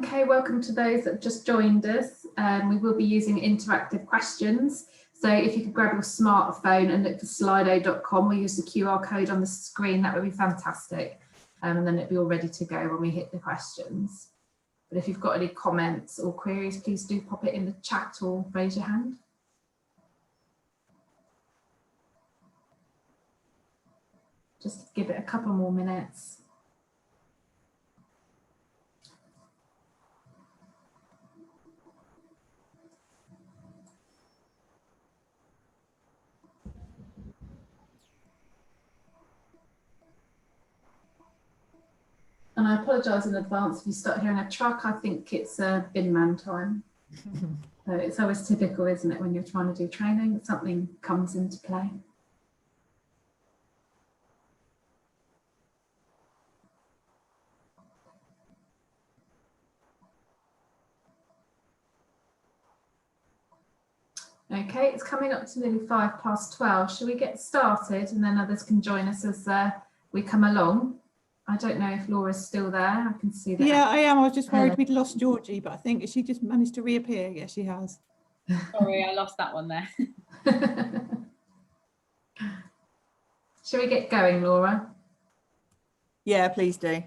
Okay, welcome to those that have just joined us. We will be using interactive questions. So if you could grab your smartphone and look for slido.com, we'll use the QR code on the screen, that would be fantastic. And then it'll be all ready to go when we hit the questions. But if you've got any comments or queries, please do pop it in the chat or raise your hand. Just give it a couple more minutes. And I apologise in advance if you start hearing a truck. I think it's bin man time. So it's always typical, isn't it, when you're trying to do training, something comes into play. Okay, it's coming up to nearly 12:05. Shall we get started and then others can join us as we come along? I don't know if Laura's still there. I can see that. Yeah, I am. I was just worried we'd lost Georgie, but I think she just managed to reappear. Yes, she has. Sorry, I lost that one there. Shall we get going, Laura? Yeah, please do.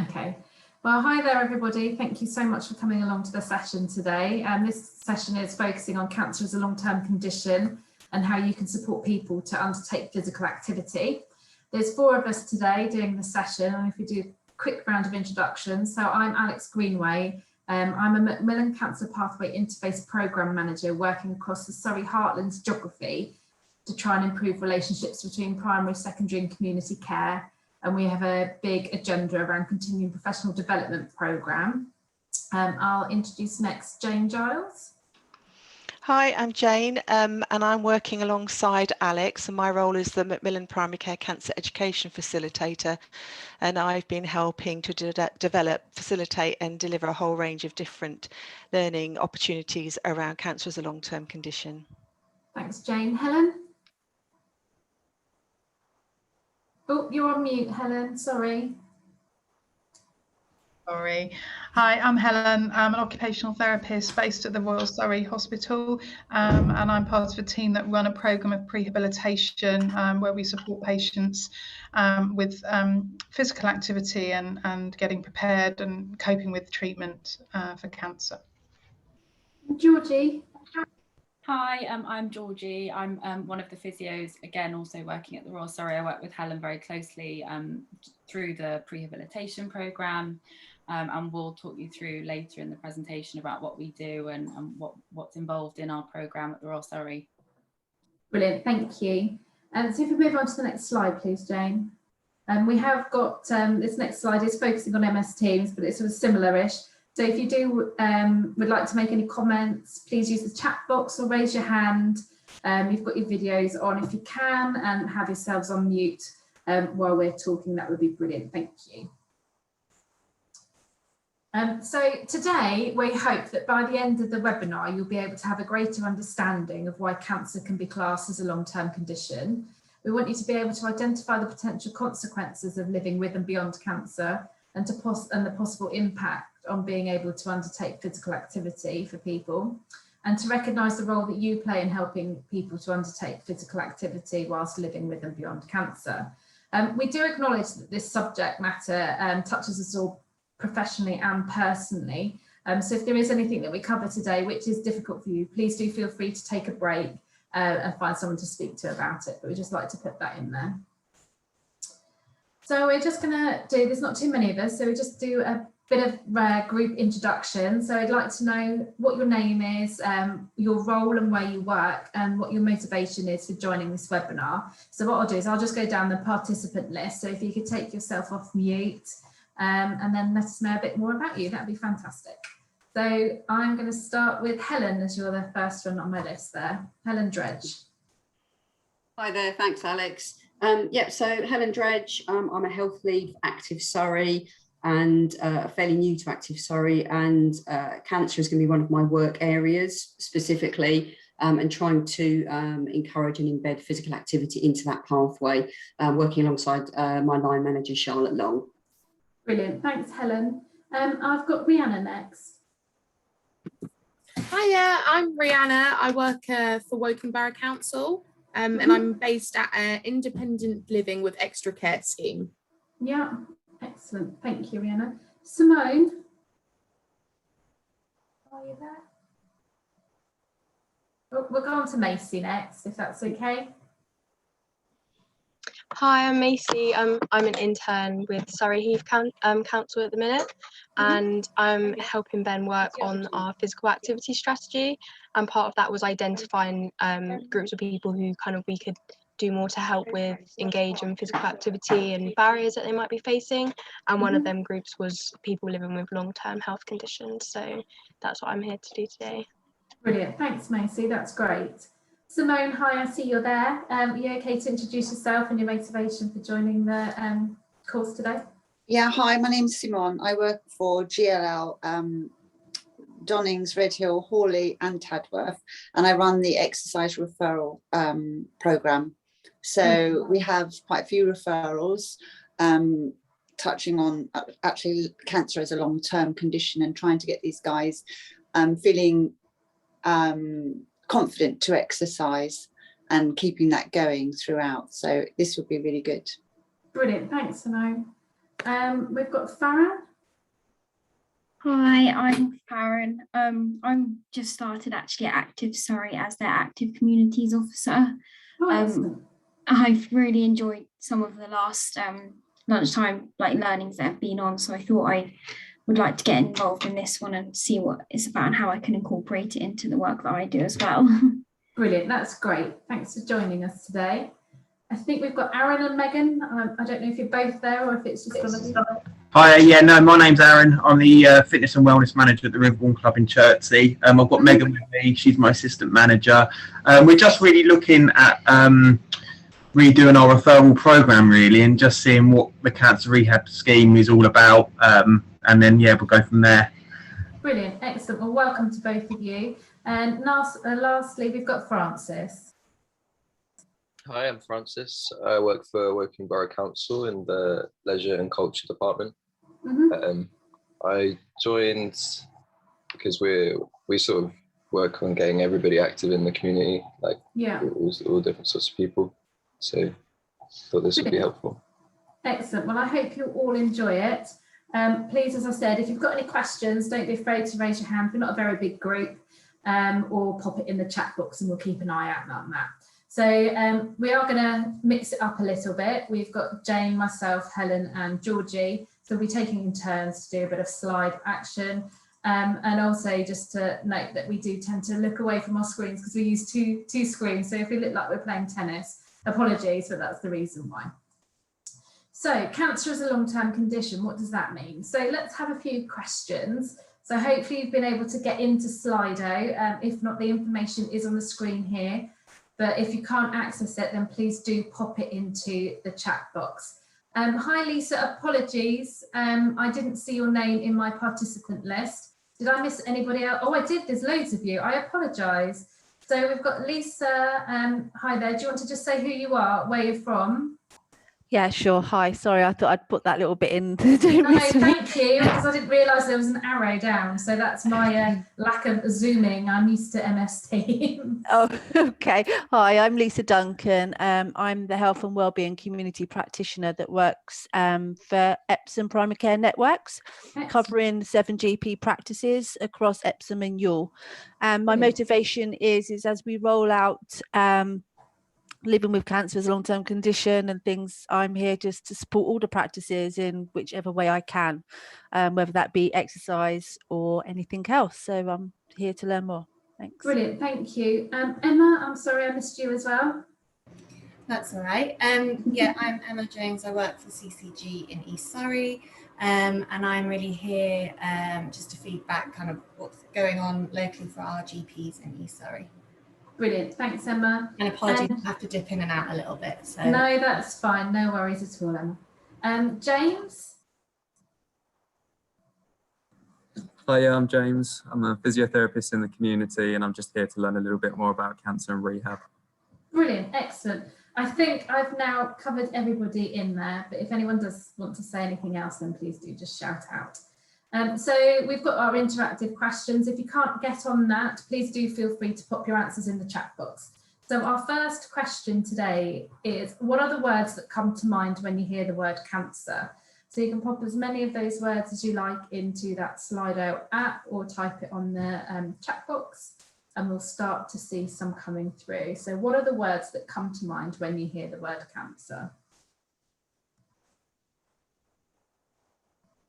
Okay. Well, hi there, everybody. Thank you so much for coming along to the session today. This session is focusing on cancer as a long-term condition and how you can support people to undertake physical activity. There's 4 of us today doing the session, and if we do a quick round of introductions. So I'm Alex Greenway. I'm a MacMillan Cancer Pathway Interface Programme Manager working across the Surrey Heartlands geography to try and improve relationships between primary, secondary and community care. And we have a big agenda around continuing professional development programme. I'll introduce next Jane Giles. Hi, I'm Jane, and I'm working alongside Alex, and my role is the MacMillan Primary Care Cancer Education Facilitator, and I've been helping to develop, facilitate and deliver a whole range of different learning opportunities around cancer as a long-term condition. Thanks, Jane. Helen? Oh, you're on mute, Helen, sorry. Sorry. Hi, I'm Helen. I'm an occupational therapist based at the Royal Surrey Hospital, and I'm part of a team that run a programme of prehabilitation where we support patients with physical activity and getting prepared and coping with treatment for cancer. Georgie? Hi, I'm Georgie. I'm one of the physios, again, also working at the Royal Surrey. I work with Helen very closely through the prehabilitation programme, and we'll talk you through later in the presentation about what we do and what's involved in our programme at the Royal Surrey. Brilliant, thank you. So if we move on to the next slide, please, Jane. We have got, this next slide is focusing on MS Teams, but it's sort of similar-ish. So if you do would like to make any comments, please use the chat box or raise your hand. You've got your videos on if you can, and have yourselves on mute while we're talking. That would be brilliant. Thank you. So today we hope that by the end of the webinar, you'll be able to have a greater understanding of why cancer can be classed as a long-term condition. We want you to be able to identify the potential consequences of living with and beyond cancer, and the possible impact on being able to undertake physical activity for people, and to recognise the role that you play in helping people to undertake physical activity whilst living with and beyond cancer. We do acknowledge that this subject matter touches us all professionally and personally. So if there is anything that we cover today which is difficult for you, please do feel free to take a break and find someone to speak to about it, but we'd just like to put that in there. So we're just going to do, there's not too many of us, so we just do a bit of group introduction. So I'd like to know what your name is, your role and where you work, and what your motivation is for joining this webinar. So what I'll do is I'll just go down the participant list. So if you could take yourself off mute and then let us know a bit more about you, that'd be fantastic. So I'm going to start with Helen, as you're the first one on my list there. Helen Dredge. Hi there, thanks Alex. So Helen Dredge, I'm a health lead for Active Surrey and fairly new to Active Surrey, and cancer is going to be one of my work areas specifically, and trying to encourage and embed physical activity into that pathway, working alongside my line manager Charlotte Long. Brilliant, thanks Helen. I've got Rihanna next. Hiya, I'm Rihanna. I work for Woking Borough Council and I'm based at an independent living with extra care scheme. Yeah, excellent. Thank you, Rihanna. Simone, are you there? Oh, we'll go on to Macy next, if that's okay. Hi, I'm Macy. I'm an intern with Surrey Heath Council at the minute, and I'm helping Ben work on our physical activity strategy. And part of that was identifying groups of people who we could do more to help with engage in physical activity and barriers that they might be facing. And one of them groups was people living with long-term health conditions. So that's what I'm here to do today. Brilliant. Thanks, Macy. That's great. Simone, hi, I see you're there. Are you okay to introduce yourself and your motivation for joining the course today? Yeah, hi, my name's Simone. I work for GLL, Donnings, Redhill, Hawley and Tadworth, and I run the exercise referral programme. So we have quite a few referrals touching on actually cancer as a long-term condition and trying to get these guys feeling confident to exercise and keeping that going throughout. So this would be really good. Brilliant, thanks, Simone. We've got Farron. Hi, I'm Farron. I'm just started actually at Active Surrey as their Active Communities Officer. I've really enjoyed some of the last lunchtime learnings that I've been on, so I thought I would like to get involved in this one and see what it's about and how I can incorporate it into the work that I do as well. Brilliant, that's great. Thanks for joining us today. I think we've got Aaron and Megan. I don't know if you're both there or if it's just one of you. Hi, my name's Aaron. I'm the Fitness and Wellness Manager at the Riverbourne Club in Chertsey. I've got Megan with me, she's my Assistant Manager. We're just really looking at redoing our referral programme really and just seeing what the cancer rehab scheme is all about. And then, we'll go from there. Brilliant, excellent. Well, welcome to both of you. And lastly, we've got Francis. Hi, I'm Francis. I work for Woking Borough Council in the Leisure and Culture Department. I joined because we sort of work on getting everybody active in the community, all different sorts of people. So I thought this would be helpful. Excellent. Well, I hope you'll all enjoy it. Please, as I said, if you've got any questions, don't be afraid to raise your hand. We're not a very big group, or pop it in the chat box and we'll keep an eye out on that. So we are going to mix it up a little bit. We've got Jane, myself, Helen and Georgie. So we'll be taking in turns to do a bit of slide action. And also just to note that we do tend to look away from our screens because we use two screens. So if we look like we're playing tennis, apologies, but that's the reason why. So cancer is a long-term condition. What does that mean? So let's have a few questions. So hopefully you've been able to get into Slido. If not, the information is on the screen here. But if you can't access it, then please do pop it into the chat box. Hi, Lisa, apologies. I didn't see your name in my participant list. Did I miss anybody else? Oh, I did. There's loads of you. I apologise. So we've got Lisa. Hi there. Do you want to just say who you are, where you're from? Yeah, sure. Hi. Sorry, I thought I'd put that little bit in. No, thank you, because I didn't realise there was an arrow down. So that's my lack of zooming. I'm used to MS Teams. Oh, okay. Hi, I'm Lisa Duncan. I'm the Health and Wellbeing Community Practitioner that works for Epsom Primary Care Networks, covering 7 GP practices across Epsom and Ewell. My motivation is as we roll out living with cancer as a long-term condition and things, I'm here just to support all the practices in whichever way I can, whether that be exercise or anything else. So I'm here to learn more. Thanks. Brilliant, thank you. Emma, I'm sorry I missed you as well. That's all right. Yeah, I'm Emma Jones. I work for CCG in East Surrey, and I'm really here just to feedback kind of what's going on locally for our GPs in East Surrey. Brilliant, thanks Emma. And apologies, I have to dip in and out a little bit. So no, that's fine, no worries at all, Emma. James? Hi, I'm James. I'm a physiotherapist in the community and I'm just here to learn a little bit more about cancer and rehab. Brilliant, excellent. I think I've now covered everybody in there, but if anyone does want to say anything else, then please do just shout out. So we've got our interactive questions. If you can't get on that, please do feel free to pop your answers in the chat box. So our first question today is, what are the words that come to mind when you hear the word cancer? So you can pop as many of those words as you like into that Slido app or type it on the chat box, and we'll start to see some coming through. So what are the words that come to mind when you hear the word cancer?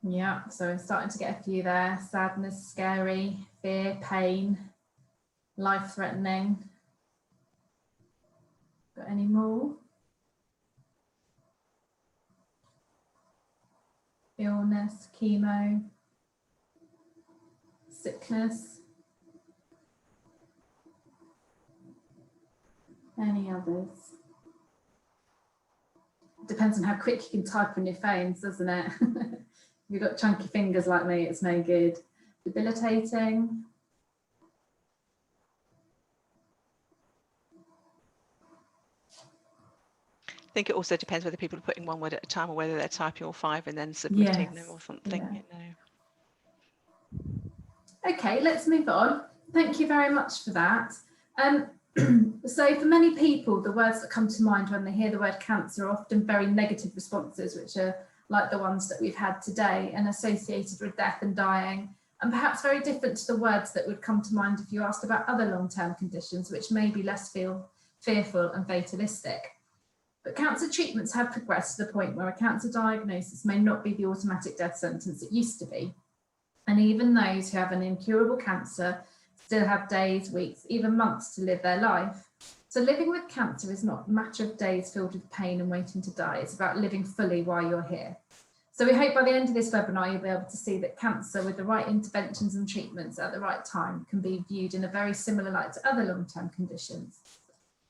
Yeah, so I'm starting to get a few there. Sadness, scary, fear, pain, life-threatening. Got any more? Illness, chemo, sickness. Any others? Depends on how quick you can type on your phones, doesn't it? If you've got chunky fingers like me, it's no good. Debilitating. I think it also depends whether people are putting one word at a time or whether they're typing all 5 and then submitting them or something. Yeah. You know. Okay, let's move on. Thank you very much for that. So for many people, the words that come to mind when they hear the word cancer are often very negative responses, which are like the ones that we've had today and associated with death and dying, and perhaps very different to the words that would come to mind if you asked about other long-term conditions, which may be less fearful and fatalistic. But cancer treatments have progressed to the point where a cancer diagnosis may not be the automatic death sentence it used to be. And even those who have an incurable cancer still have days, weeks, even months to live their life. So living with cancer is not a matter of days filled with pain and waiting to die. It's about living fully while you're here. So we hope by the end of this webinar, you'll be able to see that cancer with the right interventions and treatments at the right time can be viewed in a very similar light to other long-term conditions.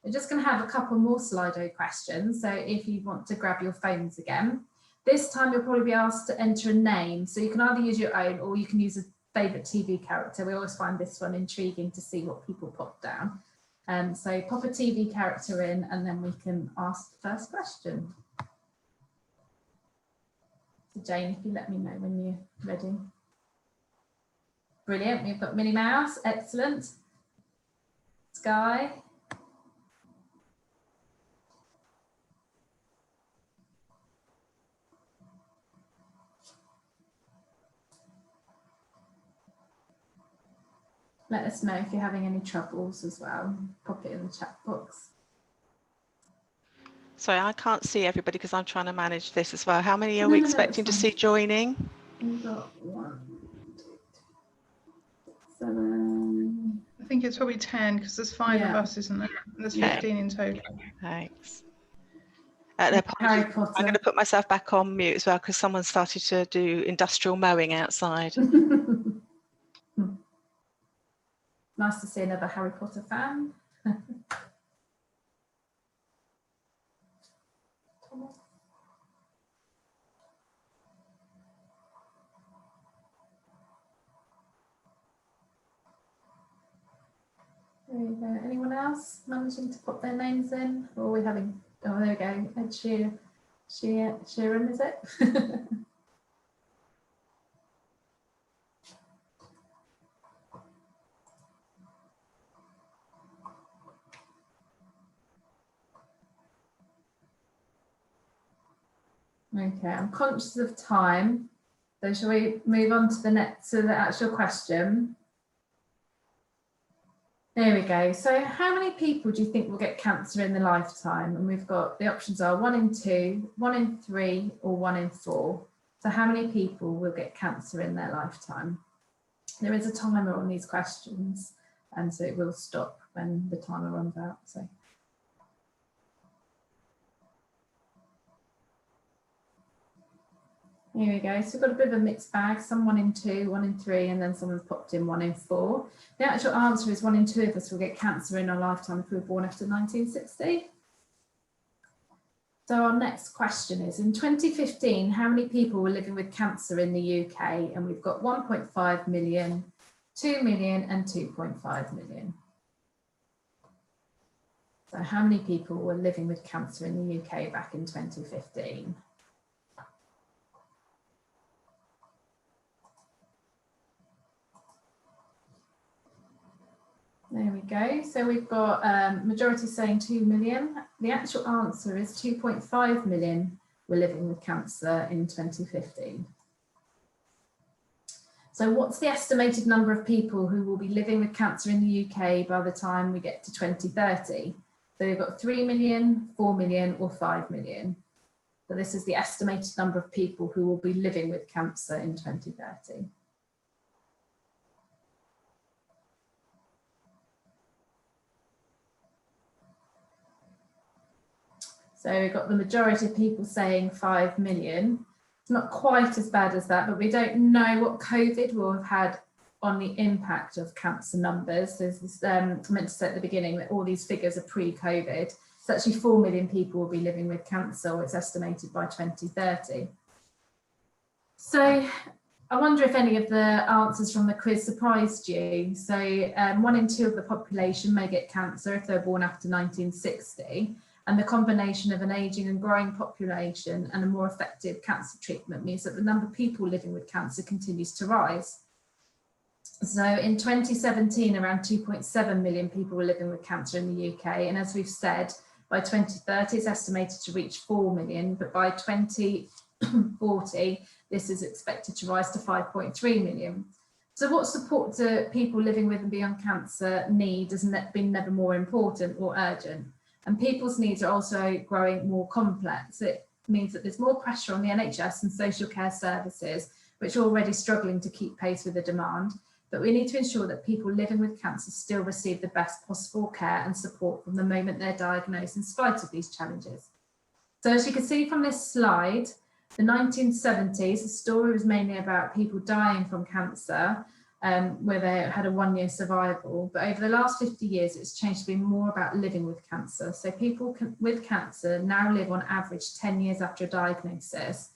We're just going to have a couple more Slido questions. So if you want to grab your phones again, this time you'll probably be asked to enter a name. So you can either use your own or you can use a favourite TV character. We always find this one intriguing to see what people pop down. So pop a TV character in and then we can ask the first question. So Jane, if you let me know when you're ready. Brilliant, we've got Minnie Mouse, excellent. Sky. Let us know if you're having any troubles as well. Pop it in the chat box. Sorry, I can't see everybody because I'm trying to manage this as well. How many are we expecting to see joining? We've got 1, 2, 3, 7. I think it's probably 10 because there's 5 of us, isn't there? There's 15 in total. Thanks. Harry Potter. I'm going to put myself back on mute as well because someone started to do industrial mowing outside. Nice to see another Harry Potter fan. There we go. Anyone else managing to put their names in? Or are we having, oh, there we go. Ed Sheeran, is it? Okay, I'm conscious of time. So shall we move on to the actual question? There we go. So how many people do you think will get cancer in their lifetime? And we've got the options are 1 in 2, 1 in 3, or 1 in 4. So how many people will get cancer in their lifetime? There is a timer on these questions, and so it will stop when the timer runs out. So. Here we go. So we've got a bit of a mixed bag, some 1 in 2, 1 in 3, and then someone's popped in 1 in 4. The actual answer is 1 in 2 of us will get cancer in our lifetime if we were born after 1960. So our next question is, in 2015, how many people were living with cancer in the UK? And we've got 1.5 million, 2 million and 2.5 million. So how many people were living with cancer in the UK back in 2015? There we go. So we've got majority saying 2 million. The actual answer is 2.5 million were living with cancer in 2015. So what's the estimated number of people who will be living with cancer in the UK by the time we get to 2030? So we've got 3 million, 4 million or 5 million. So this is the estimated number of people who will be living with cancer in 2030. So we've got the majority of people saying 5 million. It's not quite as bad as that, but we don't know what COVID will have had on the impact of cancer numbers. There's this, I meant to say at the beginning that all these figures are pre-COVID. So actually 4 million people will be living with cancer, or it's estimated by 2030. So I wonder if any of the answers from the quiz surprised you. So 1 in 2 of the population may get cancer if they're born after 1960. And the combination of an ageing and growing population and a more effective cancer treatment means that the number of people living with cancer continues to rise. So in 2017, around 2.7 million people were living with cancer in the UK. And as we've said, by 2030, it's estimated to reach 4 million, but by 2040, this is expected to rise to 5.3 million. So what support do people living with and beyond cancer need has been never more important or urgent. And people's needs are also growing more complex. It means that there's more pressure on the NHS and social care services, which are already struggling to keep pace with the demand. But we need to ensure that people living with cancer still receive the best possible care and support from the moment they're diagnosed in spite of these challenges. So as you can see from this slide, the 1970s, the story was mainly about people dying from cancer, where they had a 1-year survival. But over the last 50 years, it's changed to be more about living with cancer. So people with cancer now live on average 10 years after a diagnosis,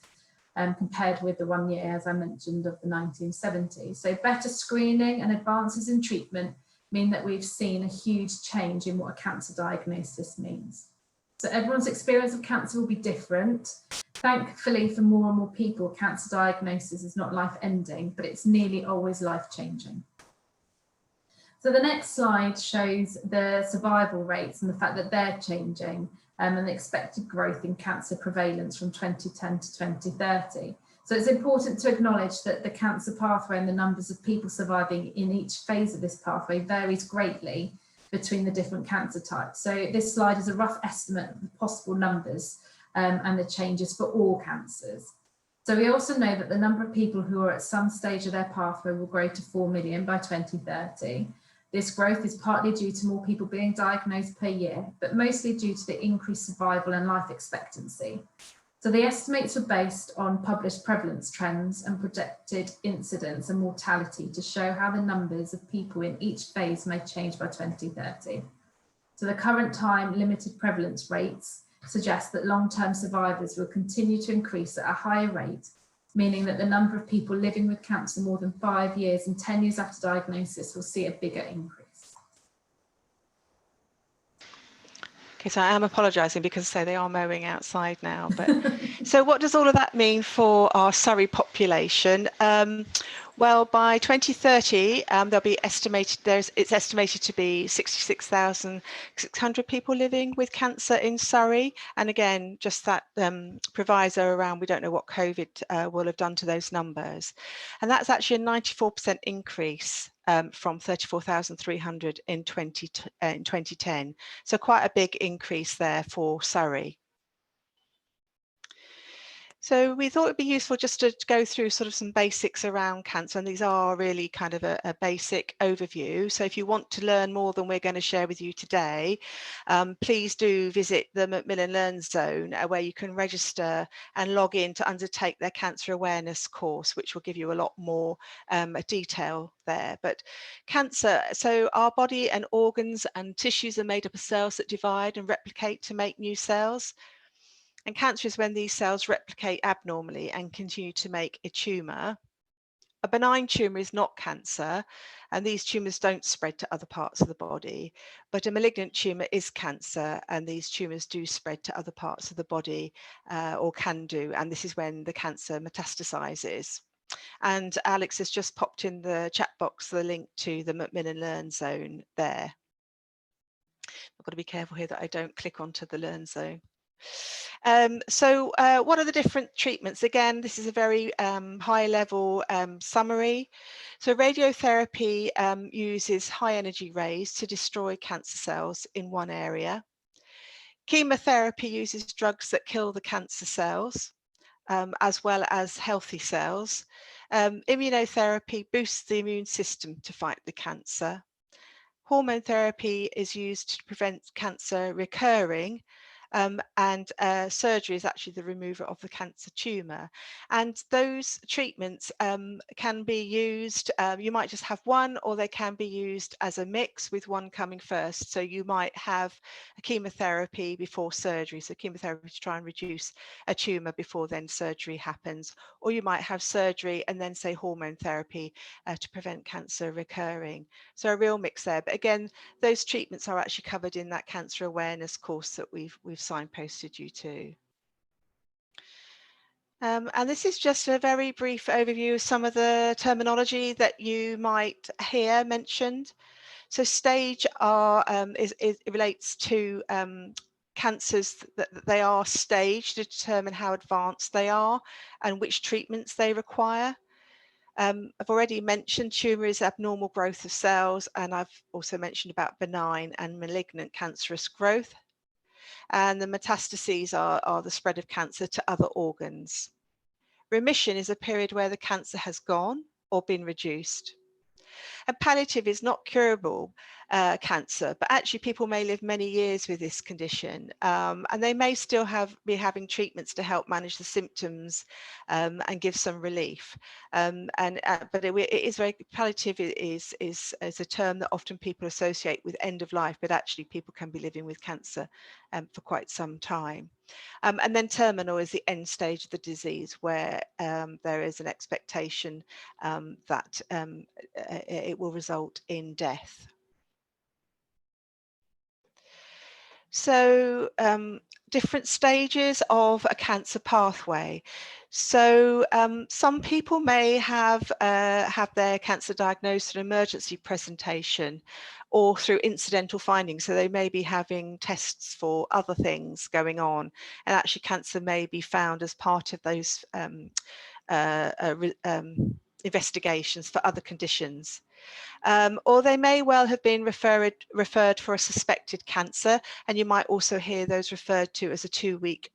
compared with the 1 year, as I mentioned, of the 1970s. So better screening and advances in treatment mean that we've seen a huge change in what a cancer diagnosis means. So everyone's experience of cancer will be different. Thankfully, for more and more people, cancer diagnosis is not life-ending, but it's nearly always life-changing. So the next slide shows the survival rates and the fact that they're changing, and the expected growth in cancer prevalence from 2010 to 2030. So it's important to acknowledge that the cancer pathway and the numbers of people surviving in each phase of this pathway varies greatly between the different cancer types. So this slide is a rough estimate of the possible numbers and the changes for all cancers. So we also know that the number of people who are at some stage of their pathway will grow to 4 million by 2030. This growth is partly due to more people being diagnosed per year, but mostly due to the increased survival and life expectancy. So the estimates were based on published prevalence trends and projected incidence and mortality to show how the numbers of people in each phase may change by 2030. So the current time limited prevalence rates suggest that long-term survivors will continue to increase at a higher rate, meaning that the number of people living with cancer more than 5 years and 10 years after diagnosis will see a bigger increase. Okay, so I am apologising because they are mowing outside now. But so what does all of that mean for our Surrey population? Well, by 2030, there'll be it's estimated to be 66,600 people living with cancer in Surrey. And again, just that proviso around, we don't know what COVID will have done to those numbers. And that's actually a 94% increase from 34,300 in 2010. So quite a big increase there for Surrey. So we thought it'd be useful just to go through sort of some basics around cancer, and these are really kind of a basic overview. So if you want to learn more than we're going to share with you today, please do visit the MacMillan Learn Zone, where you can register and log in to undertake their cancer awareness course, which will give you a lot more detail there. But cancer, so our body and organs and tissues are made up of cells that divide and replicate to make new cells. And cancer is when these cells replicate abnormally and continue to make a tumour. A benign tumour is not cancer, and these tumours don't spread to other parts of the body. But a malignant tumour is cancer, and these tumours do spread to other parts of the body, or can do, and this is when the cancer metastasises. And Alex has just popped in the chat box the link to the MacMillan Learn Zone there. I've got to be careful here that I don't click onto the Learn Zone. What are the different treatments? Again, this is a very high level summary. So radiotherapy uses high energy rays to destroy cancer cells in one area. Chemotherapy uses drugs that kill the cancer cells as well as healthy cells. Immunotherapy boosts the immune system to fight the cancer. Hormone therapy is used to prevent cancer recurring, and surgery is actually the removal of the cancer tumour. And those treatments can be used, you might just have one, or they can be used as a mix with one coming first. So you might have a chemotherapy before surgery, so chemotherapy to try and reduce a tumour before then surgery happens, or you might have surgery and then say hormone therapy to prevent cancer recurring. So a real mix there. But again, those treatments are actually covered in that cancer awareness course that we've signposted you to. And this is just a very brief overview of some of the terminology that you might hear mentioned. So stage it relates to cancers that they are staged to determine how advanced they are and which treatments they require. I've already mentioned tumour is abnormal growth of cells, and I've also mentioned about benign and malignant cancerous growth. And the metastases are the spread of cancer to other organs. Remission is a period where the cancer has gone or been reduced. And palliative is not curable cancer, but actually people may live many years with this condition, and they may still be having treatments to help manage the symptoms and give some relief. But it is very palliative is a term that often people associate with end of life, but actually people can be living with cancer for quite some time. And then terminal is the end stage of the disease, where there is an expectation that it will result in death. So different stages of a cancer pathway. So some people may have their cancer diagnosed through an emergency presentation or through incidental findings. So they may be having tests for other things going on, and actually cancer may be found as part of those investigations for other conditions. Or they may well have been referred for a suspected cancer, and you might also hear those referred to as a two-week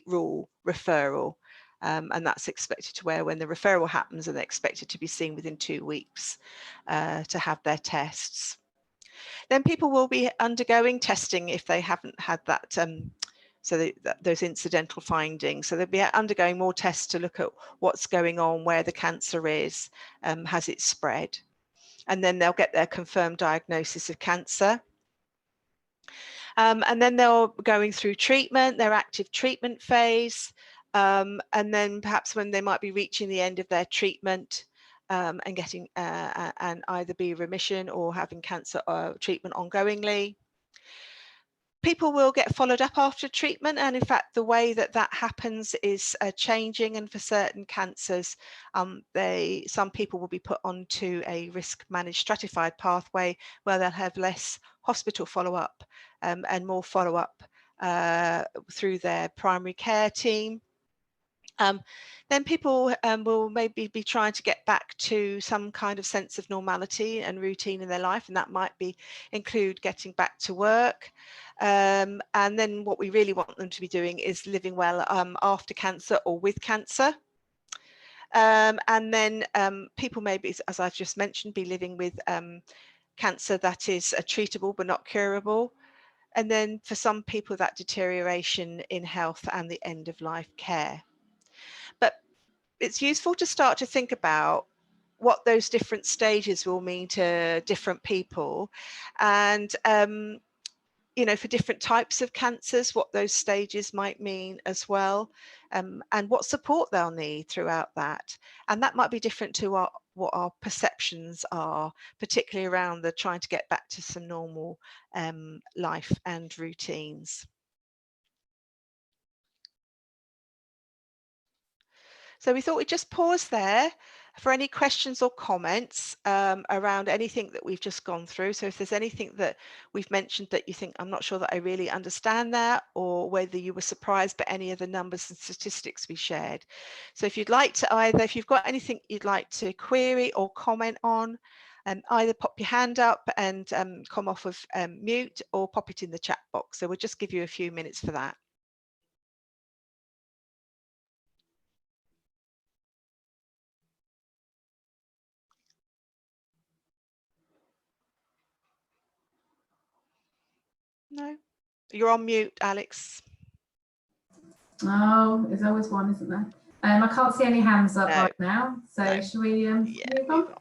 rule referral, and that's expected to where when the referral happens and they're expected to be seen within 2 weeks to have their tests. Then people will be undergoing testing if they haven't had that those incidental findings. So they'll be undergoing more tests to look at what's going on, where the cancer is, has it spread, and then they'll get their confirmed diagnosis of cancer. And then they're going through treatment, their active treatment phase, and then perhaps when they might be reaching the end of their treatment and getting and either be remission or having cancer treatment ongoingly. People will get followed up after treatment, and in fact the way that happens is changing, and for certain cancers some people will be put onto a risk managed stratified pathway where they'll have less hospital follow-up and more follow-up through their primary care team. Then people will maybe be trying to get back to some kind of sense of normality and routine in their life, and that might include getting back to work. And then what we really want them to be doing is living well after cancer or with cancer. And then people may be, as I've just mentioned, be living with cancer that is treatable but not curable. And then for some people, that deterioration in health and the end of life care. But it's useful to start to think about what those different stages will mean to different people, and you know, for different types of cancers, what those stages might mean as well, and what support they'll need throughout that. And that might be different to what our perceptions are, particularly around the trying to get back to some normal life and routines. So we thought we'd just pause there for any questions or comments around anything that we've just gone through. So if there's anything that we've mentioned that you think, I'm not sure that I really understand that, or whether you were surprised by any of the numbers and statistics we shared. So if you'd like to if you've got anything you'd like to query or comment on, either pop your hand up and come off of mute, or pop it in the chat box. So we'll just give you a few minutes for that. No, you're on mute, Alex. Oh, there's always one, isn't there? I can't see any hands up right now, so No. shall we move on?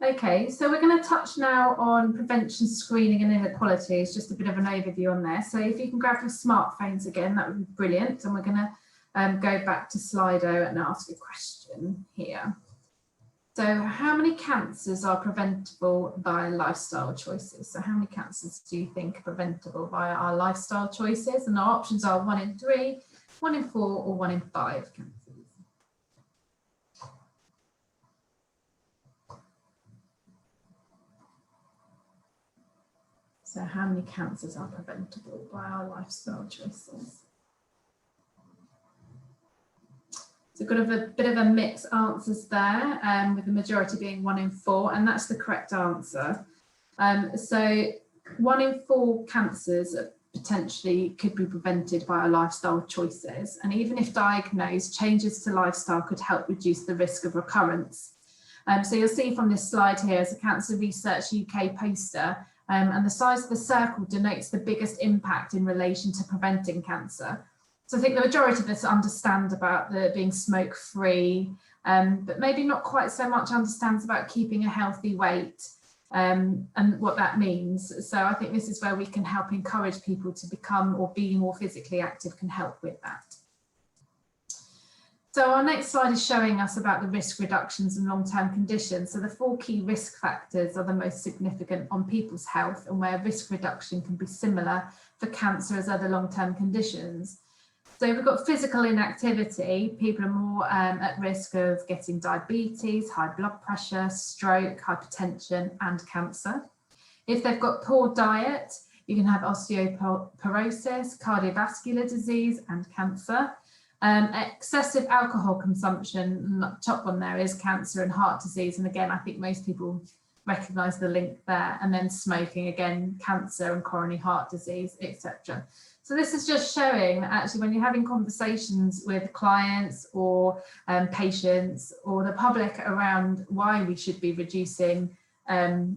Okay, so we're going to touch now on prevention, screening and inequalities, just a bit of an overview on there. So if you can grab your smartphones again, that would be brilliant. And we're going to go back to Slido and ask a question here. So how many cancers are preventable by lifestyle choices? So how many cancers do you think are preventable via our lifestyle choices? And our options are 1 in 3, 1 in 4 or 1 in 5 cancers. So how many cancers are preventable by our lifestyle choices? So we've got a bit of a mixed answers there, with the majority being 1 in 4, and that's the correct answer. So 1 in 4 cancers potentially could be prevented by our lifestyle choices. And even if diagnosed, changes to lifestyle could help reduce the risk of recurrence. So you'll see from this slide here is a Cancer Research UK poster, and the size of the circle denotes the biggest impact in relation to preventing cancer. So I think the majority of us understand about being smoke-free, but maybe not quite so much understands about keeping a healthy weight and what that means. So I think this is where we can help encourage people to become or be more physically active can help with that. So our next slide is showing us about the risk reductions and long-term conditions. So the 4 key risk factors are the most significant on people's health, and where risk reduction can be similar for cancer as other long-term conditions. So we've got physical inactivity. People are more at risk of getting diabetes, high blood pressure, stroke, hypertension and cancer. If they've got poor diet, you can have osteoporosis, cardiovascular disease and cancer. Excessive alcohol consumption, top one there is cancer and heart disease. And again, I think most people recognise the link there. And then smoking, again, cancer and coronary heart disease, etc. So this is just showing that actually when you're having conversations with clients or patients or the public around why we should be reducing, why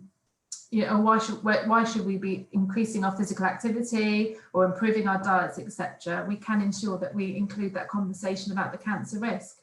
should we be increasing our physical activity or improving our diets, etc., we can ensure that we include that conversation about the cancer risk.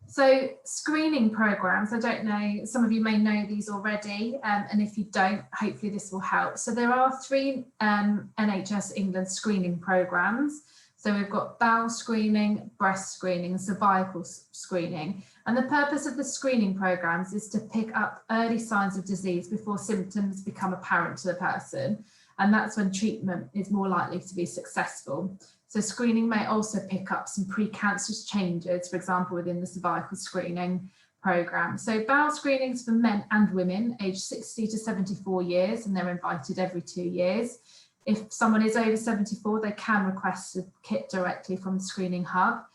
So screening programs, I don't know, some of you may know these already, and if you don't, hopefully this will help. So there are 3 NHS England screening programs. So we've got bowel screening, breast screening, and cervical screening. And the purpose of the screening programs is to pick up early signs of disease before symptoms become apparent to the person. And that's when treatment is more likely to be successful. So screening may also pick up some precancerous changes, for example, within the cervical screening programme. So bowel screenings for men and women aged 60 to 74 years, and they're invited every 2 years. If someone is over 74, they can request a kit directly from the screening hub.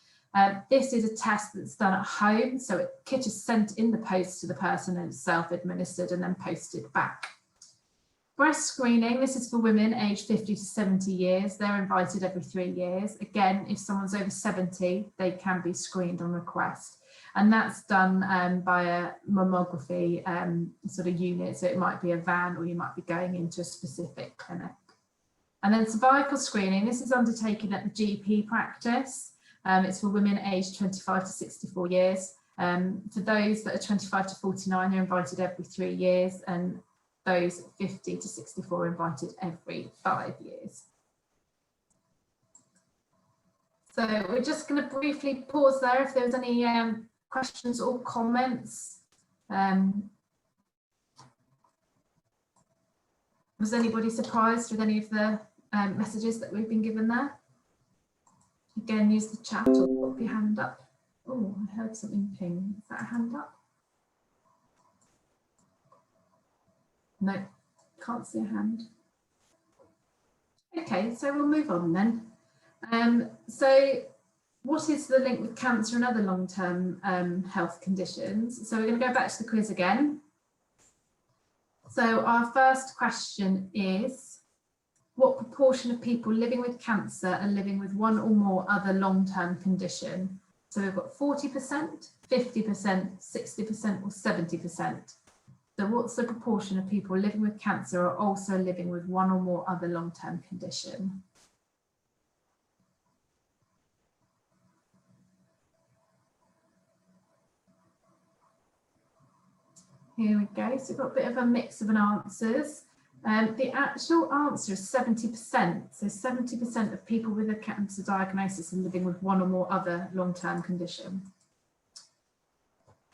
This is a test that's done at home, so a kit is sent in the post to the person and it's self-administered and then posted back. Breast screening, this is for women aged 50 to 70 years. They're invited every 3 years. Again, if someone's over 70, they can be screened on request. And that's done by a mammography sort of unit. So it might be a van or you might be going into a specific clinic. And then cervical screening, this is undertaken at the GP practice. It's for women aged 25 to 64 years. For those that are 25 to 49, they're invited every 3 years. And those 50 to 64 invited every 5 years. So we're just going to briefly pause there if there's any questions or comments. Was anybody surprised with any of the messages that we've been given there? Again, use the chat or put your hand up. Oh, I heard something ping. Is that a hand up? No, can't see a hand. Okay, so we'll move on then. So what is the link with cancer and other long-term health conditions? So we're going to go back to the quiz again. So our first question is, what proportion of people living with cancer are living with one or more other long-term condition? So we've got 40%, 50%, 60% or 70%. So what's the proportion of people living with cancer are also living with one or more other long-term condition? Here we go. So we've got a bit of a mix of answers. The actual answer is 70%. So 70% of people with a cancer diagnosis are living with one or more other long-term condition.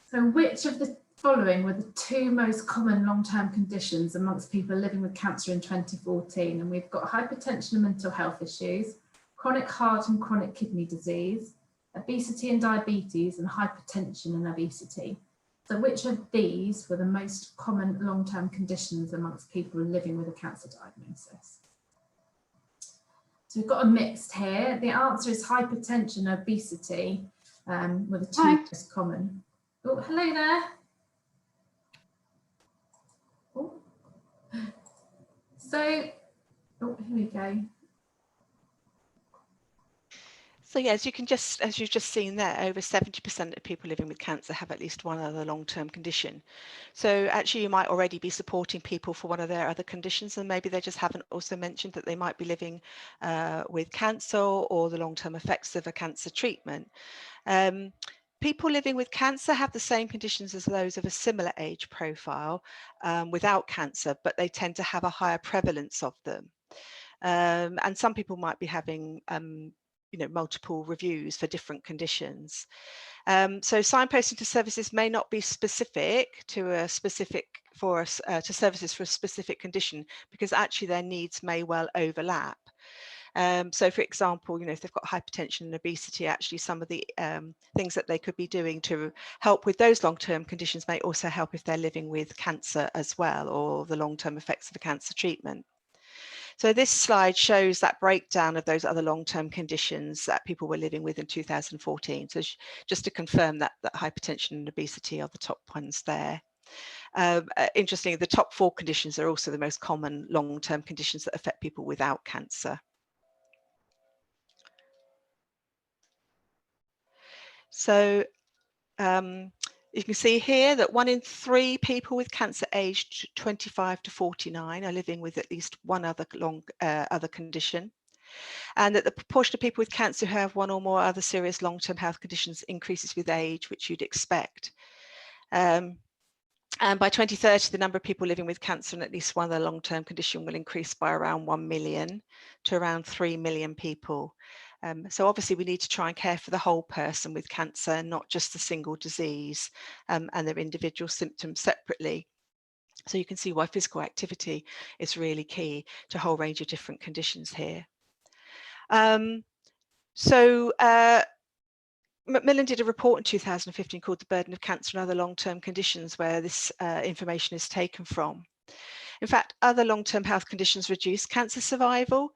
So which of the following were the two most common long-term conditions amongst people living with cancer in 2014? And we've got hypertension and mental health issues, chronic heart and chronic kidney disease, obesity and diabetes, and hypertension and obesity. So which of these were the most common long-term conditions amongst people living with a cancer diagnosis? So we've got a mixed here. The answer is hypertension and obesity were the two most common. Oh, hello there. Oh. So, oh, here we go. So yeah, as you've just seen there, over 70% of people living with cancer have at least one other long-term condition. So actually you might already be supporting people for one of their other conditions, and maybe they just haven't also mentioned that they might be living with cancer or the long-term effects of a cancer treatment. People living with cancer have the same conditions as those of a similar age profile without cancer, but they tend to have a higher prevalence of them. And some people might be having multiple reviews for different conditions. So signposting to services may not be specific to a specific to services for a specific condition, because actually their needs may well overlap. So for example, if they've got hypertension and obesity, actually some of the things that they could be doing to help with those long-term conditions may also help if they're living with cancer as well, or the long-term effects of a cancer treatment. So this slide shows that breakdown of those other long-term conditions that people were living with in 2014. So just to confirm that hypertension and obesity are the top ones there. Interestingly, the top 4 conditions are also the most common long-term conditions that affect people without cancer. So you can see here that 1 in 3 people with cancer aged 25 to 49 are living with at least one other other condition, and that the proportion of people with cancer who have one or more other serious long-term health conditions increases with age, which you'd expect. And by 2030, the number of people living with cancer and at least one other long-term condition will increase by around 1 million to around 3 million people. So obviously we need to try and care for the whole person with cancer, not just a single disease and their individual symptoms separately. So you can see why physical activity is really key to a whole range of different conditions here. MacMillan did a report in 2015 called The Burden of Cancer and Other Long-Term Conditions, where this information is taken from. In fact, other long-term health conditions reduce cancer survival.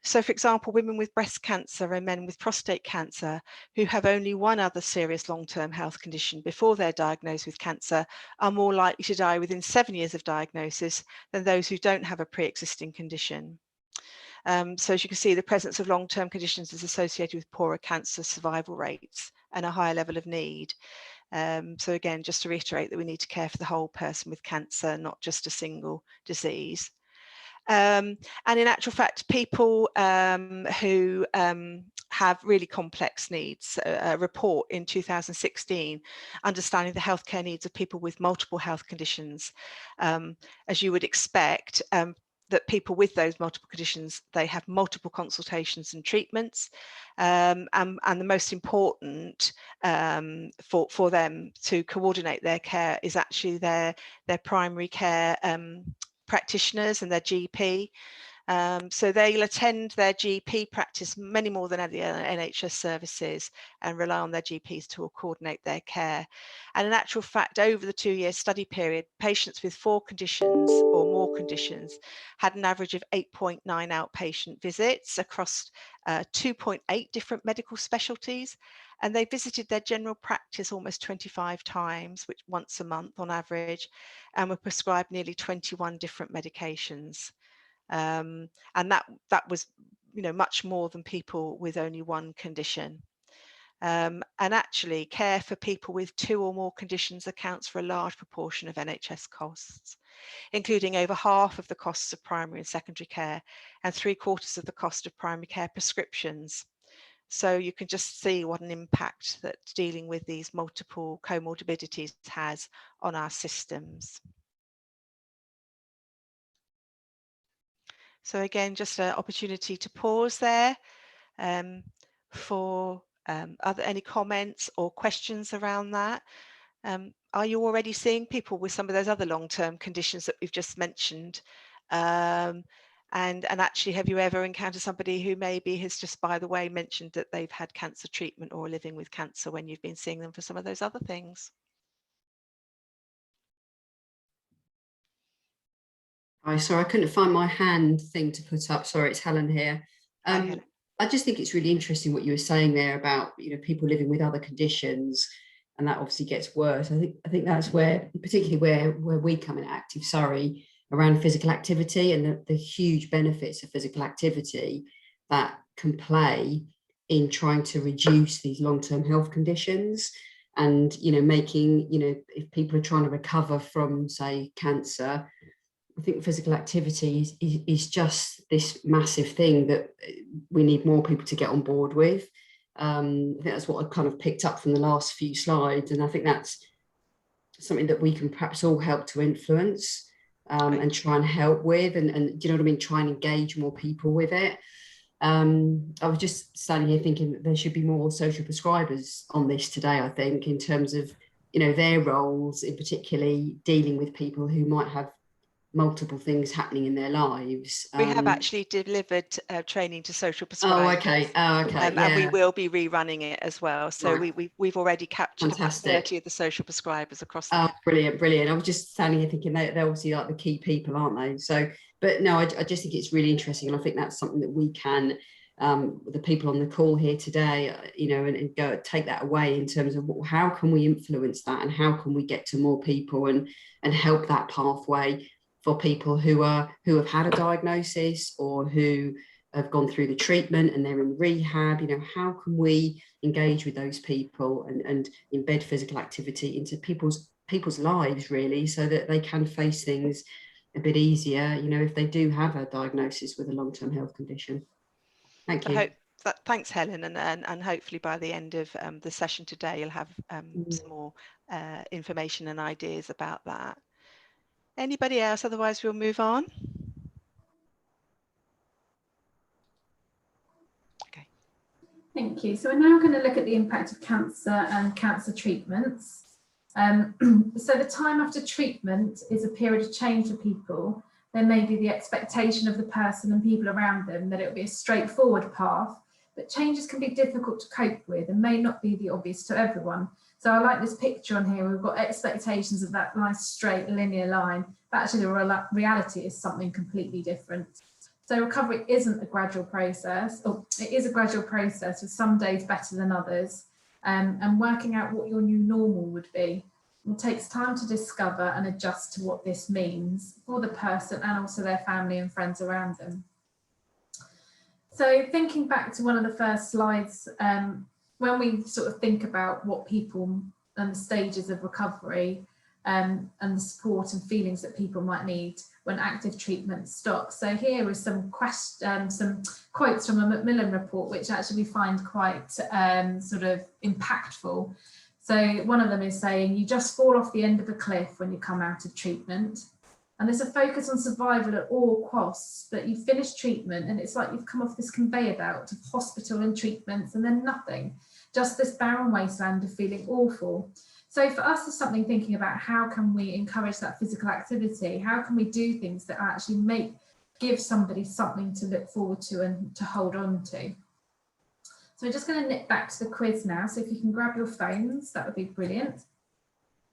So for example, women with breast cancer and men with prostate cancer who have only one other serious long-term health condition before they're diagnosed with cancer are more likely to die within 7 years of diagnosis than those who don't have a pre-existing condition. So as you can see, the presence of long-term conditions is associated with poorer cancer survival rates and a higher level of need. So again, just to reiterate that we need to care for the whole person with cancer, not just a single disease. And in actual fact, people who have really complex needs, a report in 2016, understanding the healthcare needs of people with multiple health conditions, as you would expect, that people with those multiple conditions, they have multiple consultations and treatments, and the most important for them to coordinate their care is actually their primary care practitioners and their GP. So they'll attend their GP practice many more than other NHS services and rely on their GPs to coordinate their care. And in actual fact, over the 2-year study period, patients with 4 conditions or more conditions had an average of 8.9 outpatient visits across 2.8 different medical specialties. And they visited their general practice almost 25 times, which once a month on average, and were prescribed nearly 21 different medications. And that was, much more than people with only one condition. And actually, care for people with 2 or more conditions accounts for a large proportion of NHS costs, including over half of the costs of primary and secondary care and 3/4 of the cost of primary care prescriptions. So you can just see what an impact that dealing with these multiple comorbidities has on our systems. So again, just an opportunity to pause there for any comments or questions around that. Are you already seeing people with some of those other long-term conditions that we've just mentioned? And actually, have you ever encountered somebody who maybe has just, by the way, mentioned that they've had cancer treatment or are living with cancer when you've been seeing them for some of those other things? Hi, sorry, I couldn't find my hand thing to put up. Sorry, it's Helen here. I just think it's really interesting what you were saying there about, people living with other conditions, and that obviously gets worse. I think that's where, particularly where we come in Active Surrey, around physical activity and the huge benefits of physical activity that can play in trying to reduce these long-term health conditions. And, making, if people are trying to recover from, say, cancer, I think physical activity is just this massive thing that we need more people to get on board with. I think that's what I kind of picked up from the last few slides. And I think that's something that we can perhaps all help to influence and try and help with. And do you know what I mean? Try and engage more people with it. I was just standing here thinking that there should be more social prescribers on this today, I think, in terms of, their roles, in particularly dealing with people who might have multiple things happening in their lives. We have actually delivered training to social prescribers. Oh, okay. And we will be rerunning it as well. So we've already captured about 30 of the social prescribers across the country. Brilliant. I was just standing here thinking they're obviously like the key people, aren't they? So, but no, I just think it's really interesting. And I think that's something that we can, the people on the call here today, and go take that away in terms of how can we influence that and how can we get to more people and help that pathway for people who have had a diagnosis or who have gone through the treatment and they're in rehab. How can we engage with those people and embed physical activity into people's lives, really, so that they can face things a bit easier, if they do have a diagnosis with a long-term health condition. Thank you. Thanks, Helen, and hopefully by the end of the session today, you'll have some more information and ideas about that. Anybody else? Otherwise, we'll move on. Okay. Thank you. So we're now going to look at the impact of cancer and cancer treatments. So the time after treatment is a period of change for people. There may be the expectation of the person and people around them that it will be a straightforward path, but changes can be difficult to cope with and may not be the obvious to everyone. So I like this picture on here. We've got expectations of that nice straight linear line, but actually the reality is something completely different. So recovery isn't a gradual process, or it is a gradual process with some days better than others, and working out what your new normal would be. It takes time to discover and adjust to what this means for the person and also their family and friends around them. So thinking back to one of the first slides, when we sort of think about what people and the stages of recovery and the support and feelings that people might need when active treatment stops. So here is some quotes from a MacMillan report, which actually we find quite sort of impactful. So one of them is saying, you just fall off the end of a cliff when you come out of treatment. And there's a focus on survival at all costs, but you finish treatment and it's like you've come off this conveyor belt of hospital and treatments and then nothing, just this barren wasteland of feeling awful. So for us, there's something thinking about how can we encourage that physical activity? How can we do things that actually give somebody something to look forward to and to hold on to. So we're just going to nip back to the quiz now. So if you can grab your phones, that would be brilliant.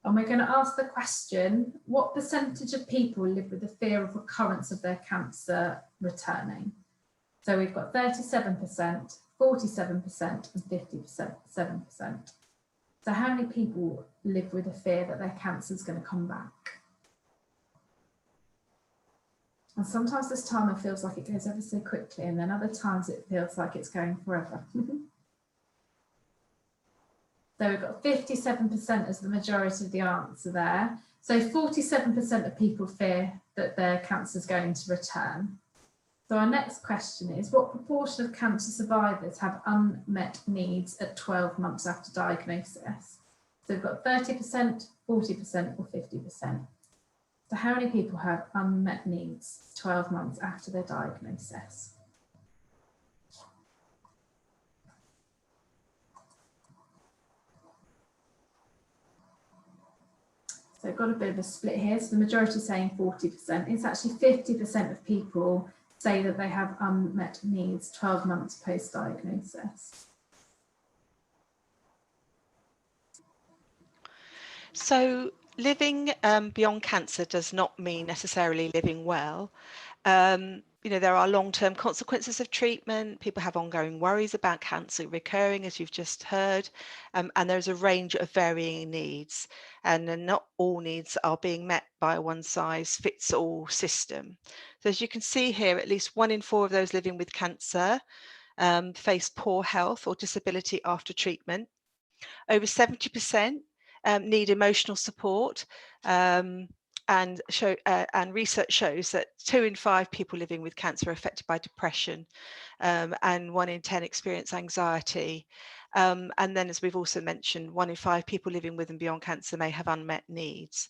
And we're going to ask the question, what percentage of people live with the fear of recurrence of their cancer returning? So we've got 37%, 47% and 57%. So how many people live with a fear that their cancer is going to come back? And sometimes this timer feels like it goes ever so quickly, and then other times it feels like it's going forever. So we've got 57% as the majority of the answer there. So 47% of people fear that their cancer is going to return. So our next question is, what proportion of cancer survivors have unmet needs at 12 months after diagnosis? So we've got 30%, 40% or 50%. So how many people have unmet needs 12 months after their diagnosis? So I've got a bit of a split here. So the majority saying 40%. It's actually 50% of people say that they have unmet needs 12 months post-diagnosis. So living beyond cancer does not mean necessarily living well. There are long-term consequences of treatment. People have ongoing worries about cancer recurring, as you've just heard, and there's a range of varying needs, and not all needs are being met by a one-size-fits-all system. So as you can see here, at least 1 in 4 of those living with cancer face poor health or disability after treatment. Over 70% need emotional support. And research shows that 2 in 5 people living with cancer are affected by depression, and 1 in 10 experience anxiety. And then, as we've also mentioned, 1 in 5 people living with and beyond cancer may have unmet needs.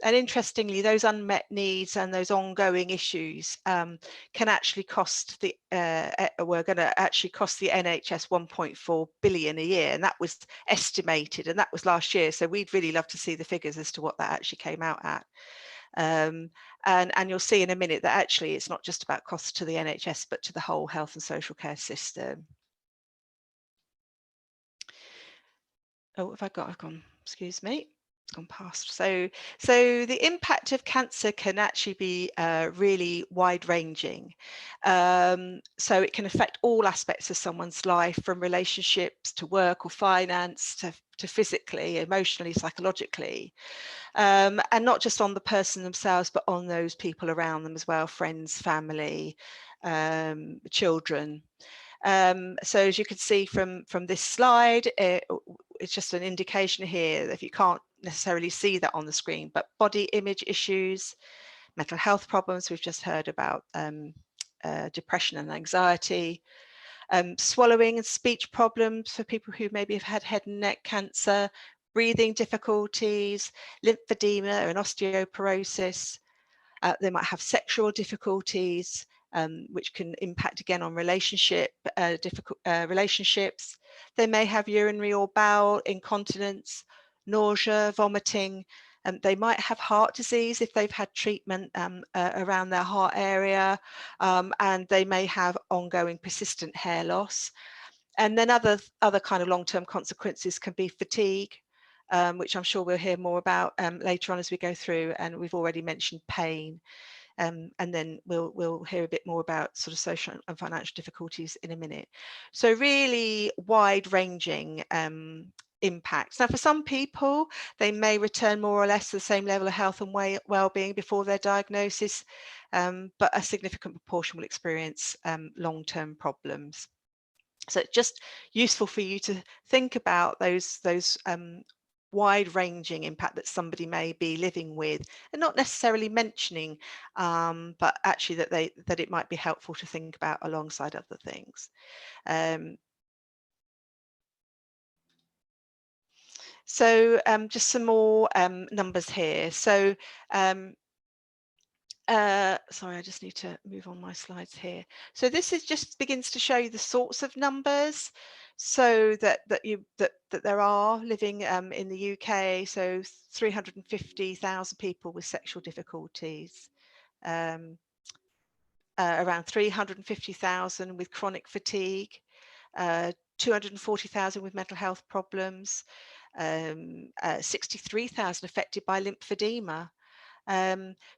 And interestingly, those unmet needs and those ongoing issues can actually cost the we're going to actually cost the NHS 1.4 billion a year, and that was estimated, and that was last year. So we'd really love to see the figures as to what that actually came out at. And you'll see in a minute that actually it's not just about costs to the NHS, but to the whole health and social care system. Oh, I've gone, excuse me. Gone past. So the impact of cancer can actually be really wide-ranging. So it can affect all aspects of someone's life, from relationships to work or finance to physically, emotionally, psychologically, and not just on the person themselves, but on those people around them as well, friends, family, children. So as you can see from this slide, it's just an indication here that if you can't necessarily see that on the screen, but body image issues, mental health problems, we've just heard about depression and anxiety, swallowing and speech problems for people who maybe have had head and neck cancer, breathing difficulties, lymphedema and osteoporosis. They might have sexual difficulties, which can impact again on relationships. They may have urinary or bowel incontinence, nausea, vomiting. They might have heart disease if they've had treatment around their heart area, and they may have ongoing persistent hair loss. And then other kind of long-term consequences can be fatigue, which I'm sure we'll hear more about later on as we go through, and we've already mentioned pain. And then we'll hear a bit more about sort of social and financial difficulties in a minute. So really wide-ranging impacts. Now, for some people, they may return more or less to the same level of health and well-being before their diagnosis, but a significant proportion will experience long-term problems. So it's just useful for you to think about those wide-ranging impact that somebody may be living with, and not necessarily mentioning, but actually that it might be helpful to think about alongside other things. So just some more numbers here. So sorry, I just need to move on my slides here. So this is just begins to show you the sorts of numbers, so that there are living in the UK. So 350,000 people with sexual difficulties. around 350,000 with chronic fatigue, 240,000 with mental health problems, 63,000 affected by lymphedema.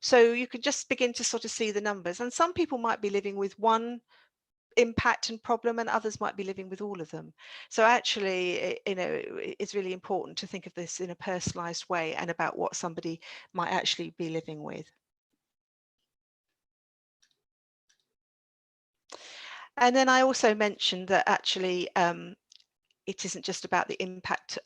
So you can just begin to sort of see the numbers, and some people might be living with one impact and problem and others might be living with all of them. So actually, you know, it's really important to think of this in a personalized way and about what somebody might actually be living with. And then I also mentioned that actually it isn't just about the impact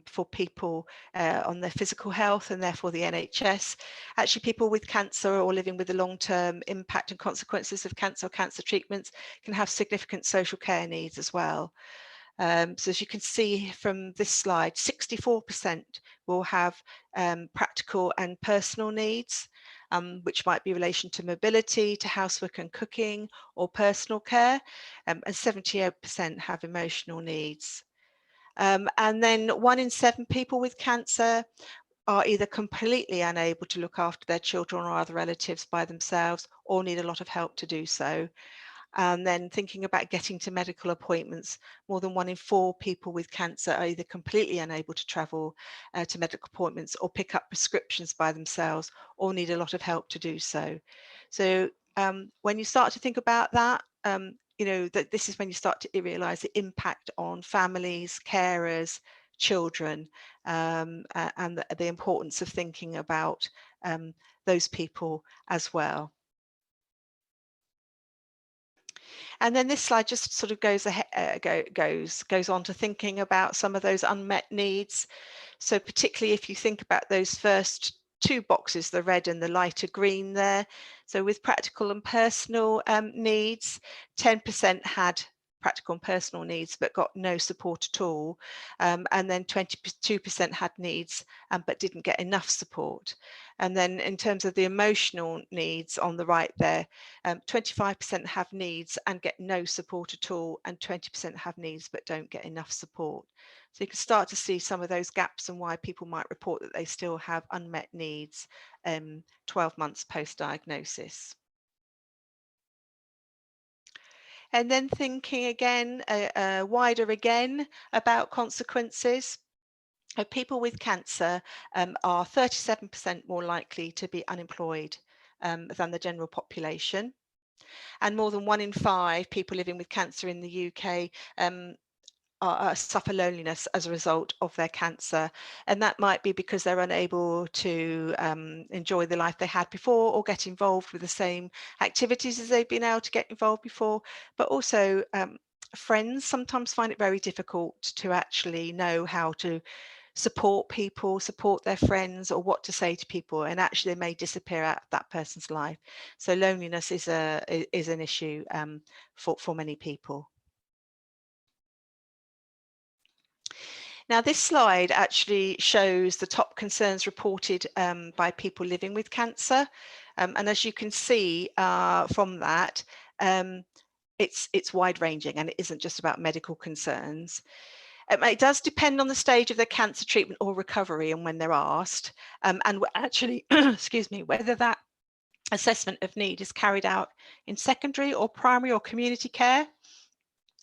for people on their physical health and therefore the NHS. Actually, people with cancer or living with the long-term impact and consequences of cancer or cancer treatments can have significant social care needs as well. So as you can see from this slide, 64% will have practical and personal needs, which might be in relation to mobility, to housework and cooking, or personal care, and 78% have emotional needs. And then 1 in 7 people with cancer are either completely unable to look after their children or other relatives by themselves or need a lot of help to do so. And then thinking about getting to medical appointments, more than 1 in 4 people with cancer are either completely unable to travel to medical appointments or pick up prescriptions by themselves or need a lot of help to do so. So when you start to think about that, you know, that this is when you start to realize the impact on families, carers, children, and the importance of thinking about those people as well. And then this slide just sort of goes on to thinking about some of those unmet needs. So particularly if you think about those first 2 boxes, the red and the lighter green there. So with practical and personal needs, 10% had practical and personal needs but got no support at all, and then 22% had needs but didn't get enough support. And then in terms of the emotional needs on the right there, 25% have needs and get no support at all, and 20% have needs but don't get enough support. So you can start to see some of those gaps and why people might report that they still have unmet needs 12 months post-diagnosis. And then thinking again, wider again about consequences. People with cancer are 37% more likely to be unemployed than the general population. And more than 1 in 5 people living with cancer in the UK suffer loneliness as a result of their cancer, and that might be because they're unable to enjoy the life they had before or get involved with the same activities as they've been able to get involved before, but also friends sometimes find it very difficult to actually know how to support people, support their friends, or what to say to people, and actually they may disappear out of that person's life. So loneliness is an issue for many people. Now, this slide actually shows the top concerns reported by people living with cancer. And as you can see from that, it's wide-ranging and it isn't just about medical concerns. It does depend on the stage of their cancer treatment or recovery and when they're asked, and actually, excuse me, whether that assessment of need is carried out in secondary or primary or community care.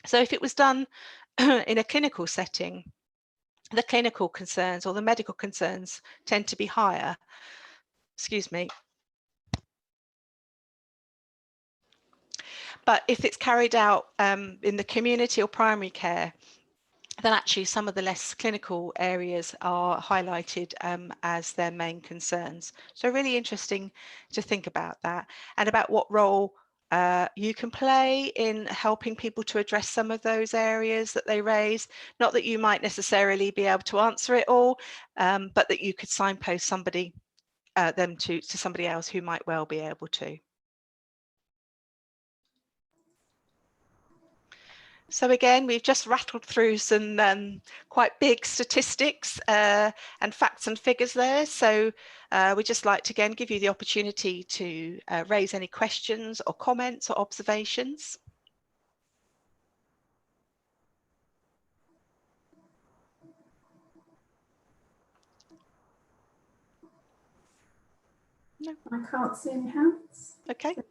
So if it was done in a clinical setting, the clinical concerns or the medical concerns tend to be higher. Excuse me. But if it's carried out in the community or primary care, then actually some of the less clinical areas are highlighted as their main concerns. So really interesting to think about that and about what role you can play in helping people to address some of those areas that they raise. Not that you might necessarily be able to answer it all, but that you could signpost somebody them to somebody else who might well be able to. So again, we've just rattled through some quite big statistics and facts and figures there. So we'd just like to again give you the opportunity to raise any questions or comments or observations. No. I can't see any hands. Okay. So,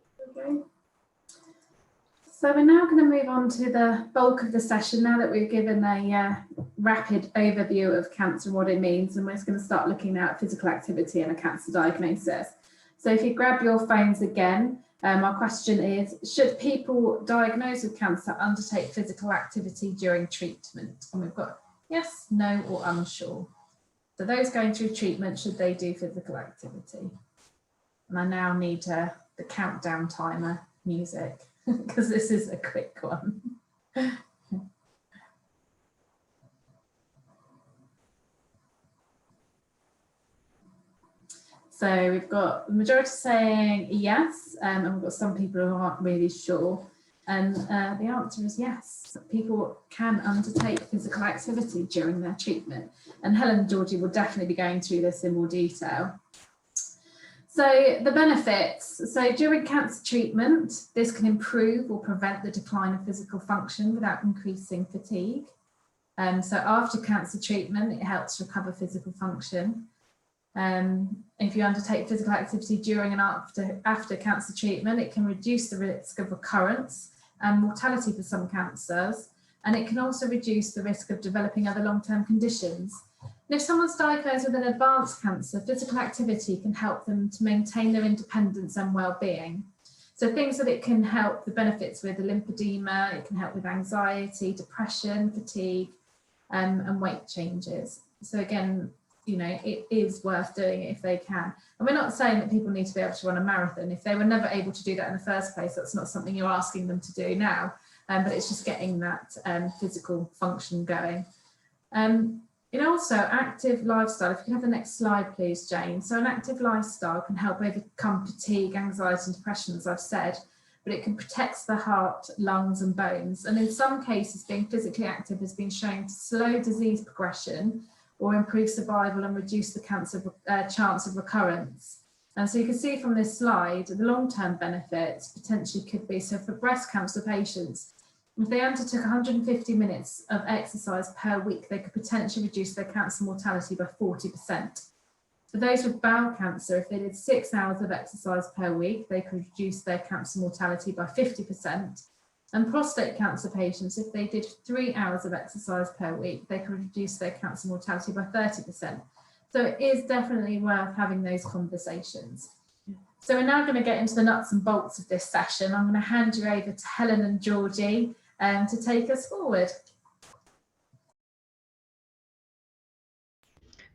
So we're now going to move on to the bulk of the session now that we've given a rapid overview of cancer and what it means, and we're just going to start looking at physical activity and a cancer diagnosis. So if you grab your phones again, our question is, should people diagnosed with cancer undertake physical activity during treatment? And we've got yes, no or unsure. So those going through treatment, should they do physical activity? And I now need the countdown timer music because this is a quick one. So we've got the majority saying yes, and we've got some people who aren't really sure. And the answer is yes, people can undertake physical activity during their treatment. And Helen and Georgie will definitely be going through this in more detail. So the benefits, so during cancer treatment, this can improve or prevent the decline of physical function without increasing fatigue. So after cancer treatment, it helps recover physical function. If you undertake physical activity during and after cancer treatment, it can reduce the risk of recurrence and mortality for some cancers, and it can also reduce the risk of developing other long-term conditions. And if someone's diagnosed with an advanced cancer, physical activity can help them to maintain their independence and well-being. So things that it can help, the benefits with lymphedema, it can help with anxiety, depression, fatigue, and weight changes. So again, you know, it is worth doing it if they can. And we're not saying that people need to be able to run a marathon. If they were never able to do that in the first place, that's not something you're asking them to do now, but it's just getting that physical function going. And also active lifestyle, if you can have the next slide, please, Jane. So an active lifestyle can help overcome fatigue, anxiety and depression, as I've said, but it can protect the heart, lungs and bones. And in some cases, being physically active has been shown to slow disease progression or improve survival and reduce the cancer chance of recurrence. And so you can see from this slide, the long-term benefits potentially could be, so for breast cancer patients, if they undertook 150 minutes of exercise per week, they could potentially reduce their cancer mortality by 40%. For those with bowel cancer, if they did 6 hours of exercise per week, they could reduce their cancer mortality by 50%. And prostate cancer patients, if they did 3 hours of exercise per week, they could reduce their cancer mortality by 30%. So it is definitely worth having those conversations. So we're now going to get into the nuts and bolts of this session. I'm going to hand you over to Helen and Georgie to take us forward.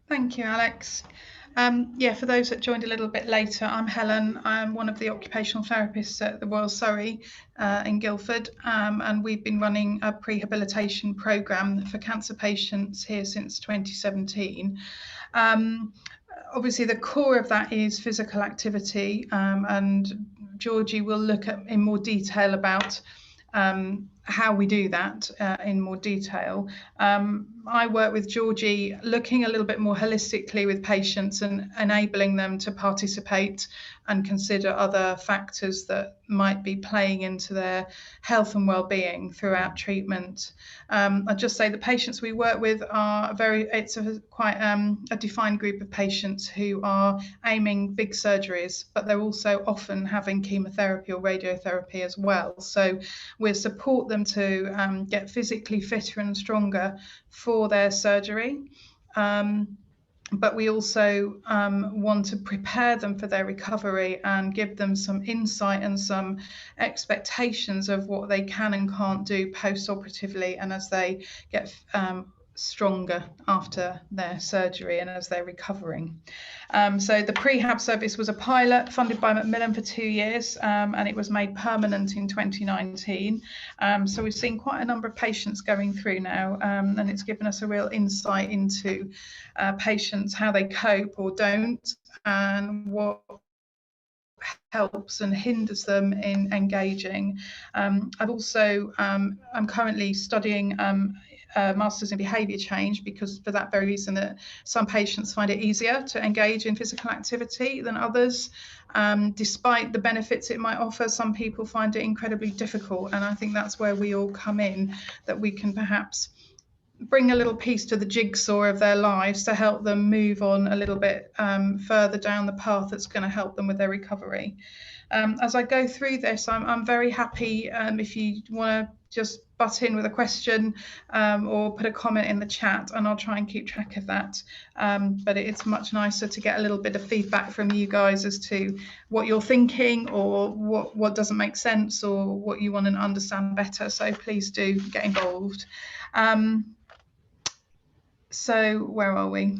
Thank you, Alex. Yeah, for those that joined a little bit later, I'm Helen. I'm one of the occupational therapists at the Royal Surrey in Guildford, and we've been running a prehabilitation programme for cancer patients here since 2017. Obviously, the core of that is physical activity, and Georgie will look at in more detail about how we do that in more detail. I work with Georgie looking a little bit more holistically with patients and enabling them to participate and consider other factors that might be playing into their health and well-being throughout treatment. I'd just say the patients we work with are quite a defined group of patients who are aiming big surgeries, but they're also often having chemotherapy or radiotherapy as well. So we'll support them to get physically fitter and stronger for their surgery. But we also want to prepare them for their recovery and give them some insight and some expectations of what they can and can't do post-operatively and as they get stronger after their surgery and as they're recovering. So the prehab service was a pilot funded by MacMillan for 2 years, and it was made permanent in 2019. So we've seen quite a number of patients going through now, and it's given us a real insight into patients, how they cope or don't, and what helps and hinders them in engaging. I've also, I'm currently studying Masters in Behaviour Change, because for that very reason that some patients find it easier to engage in physical activity than others. Despite the benefits it might offer, some people find it incredibly difficult, and I think that's where we all come in, that we can perhaps bring a little piece to the jigsaw of their lives to help them move on a little bit further down the path that's going to help them with their recovery. As I go through this, I'm very happy if you want to just butt in with a question or put a comment in the chat, and I'll try and keep track of that. But it's much nicer to get a little bit of feedback from you guys as to what you're thinking, or what doesn't make sense, or what you want to understand better. So please do get involved. So where are we?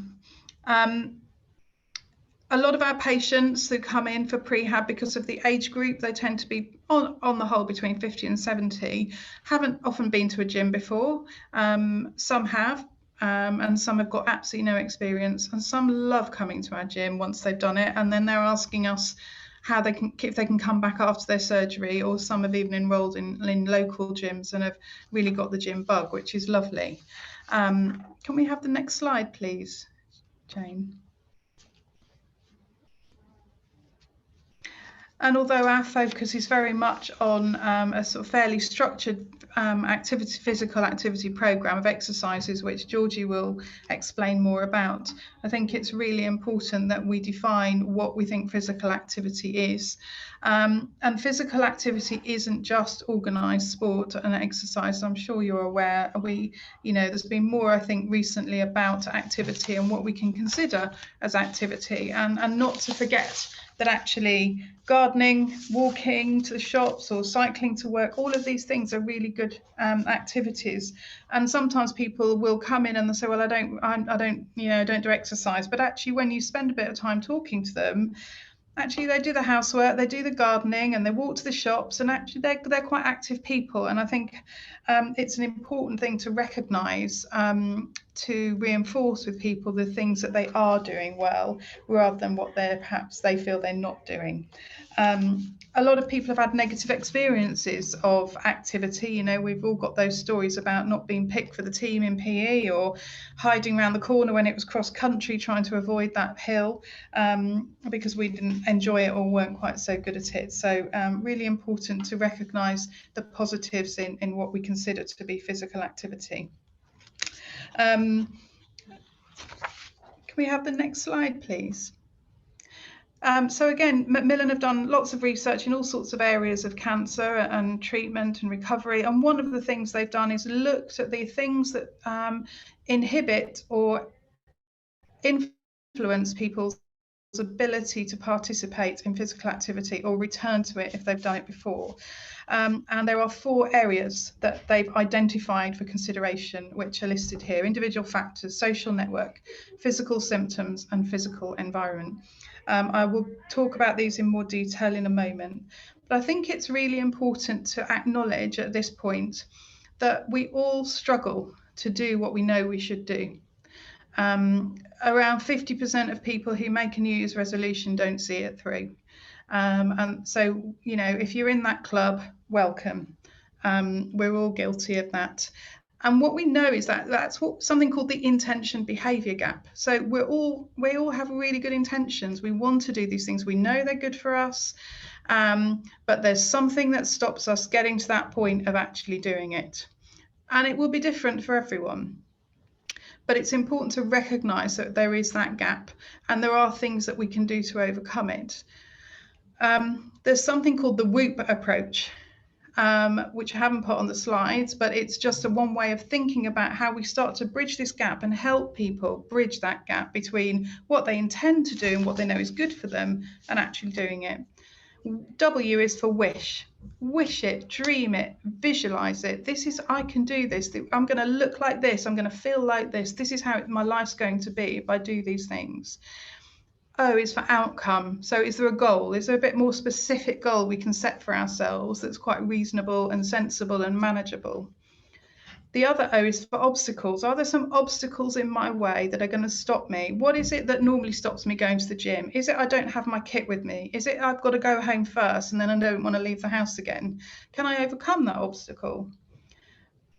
A lot of our patients who come in for prehab, because of the age group, they tend to be on the whole between 50 and 70, haven't often been to a gym before. Some have, and some have got absolutely no experience, and some love coming to our gym once they've done it, and then they're asking us how they can, if they can come back after their surgery, or some have even enrolled in local gyms and have really got the gym bug, which is lovely. Can we have the next slide, please, Jane? And although our focus is very much on a sort of fairly structured physical activity programme of exercises, which Georgie will explain more about, I think it's really important that we define what we think physical activity is. And physical activity isn't just organised sport and exercise. I'm sure you're aware. There's been more, I think, recently about activity and what we can consider as activity, and not to forget that actually gardening, walking to the shops, or cycling to work, all of these things are really good activities. And sometimes people will come in and they'll say, well, I don't do exercise. But actually, when you spend a bit of time talking to them, actually they do the housework, they do the gardening, and they walk to the shops, and actually they're quite active people. And I think it's an important thing to recognise, to reinforce with people the things that they are doing well, rather than what they feel they're not doing. A lot of people have had negative experiences of activity. We've all got those stories about not being picked for the team in PE, or hiding around the corner when it was cross country, trying to avoid that hill because we didn't enjoy it or weren't quite so good at it. So really important to recognise the positives in what we consider to be physical activity. Can we have the next slide, please? So again, MacMillan have done lots of research in all sorts of areas of cancer and treatment and recovery. And one of the things they've done is looked at the things that inhibit or influence people's ability to participate in physical activity or return to it if they've done it before. And there are 4 areas that they've identified for consideration, which are listed here: individual factors, social network, physical symptoms, and physical environment. I will talk about these in more detail in a moment, but I think it's really important to acknowledge at this point that we all struggle to do what we know we should do. Around 50% of people who make a New Year's resolution don't see it through. And so, if you're in that club, welcome. We're all guilty of that. And what we know is that that's something called the intention behaviour gap. So we all have really good intentions. We want to do these things. We know they're good for us, but there's something that stops us getting to that point of actually doing it. And it will be different for everyone. But it's important to recognise that there is that gap, and there are things that we can do to overcome it. There's something called the WHOOP approach, which I haven't put on the slides, but it's just one way of thinking about how we start to bridge this gap and help people bridge that gap between what they intend to do and what they know is good for them and actually doing it. W is for wish. Wish it, dream it, visualize it. I can do this. I'm going to look like this. I'm going to feel like this. This is how my life's going to be if I do these things. O is for outcome. So is there a goal? Is there a bit more specific goal we can set for ourselves that's quite reasonable and sensible and manageable? The other O is for obstacles. Are there some obstacles in my way that are going to stop me? What is it that normally stops me going to the gym? Is it I don't have my kit with me? Is it I've got to go home first and then I don't want to leave the house again? Can I overcome that obstacle?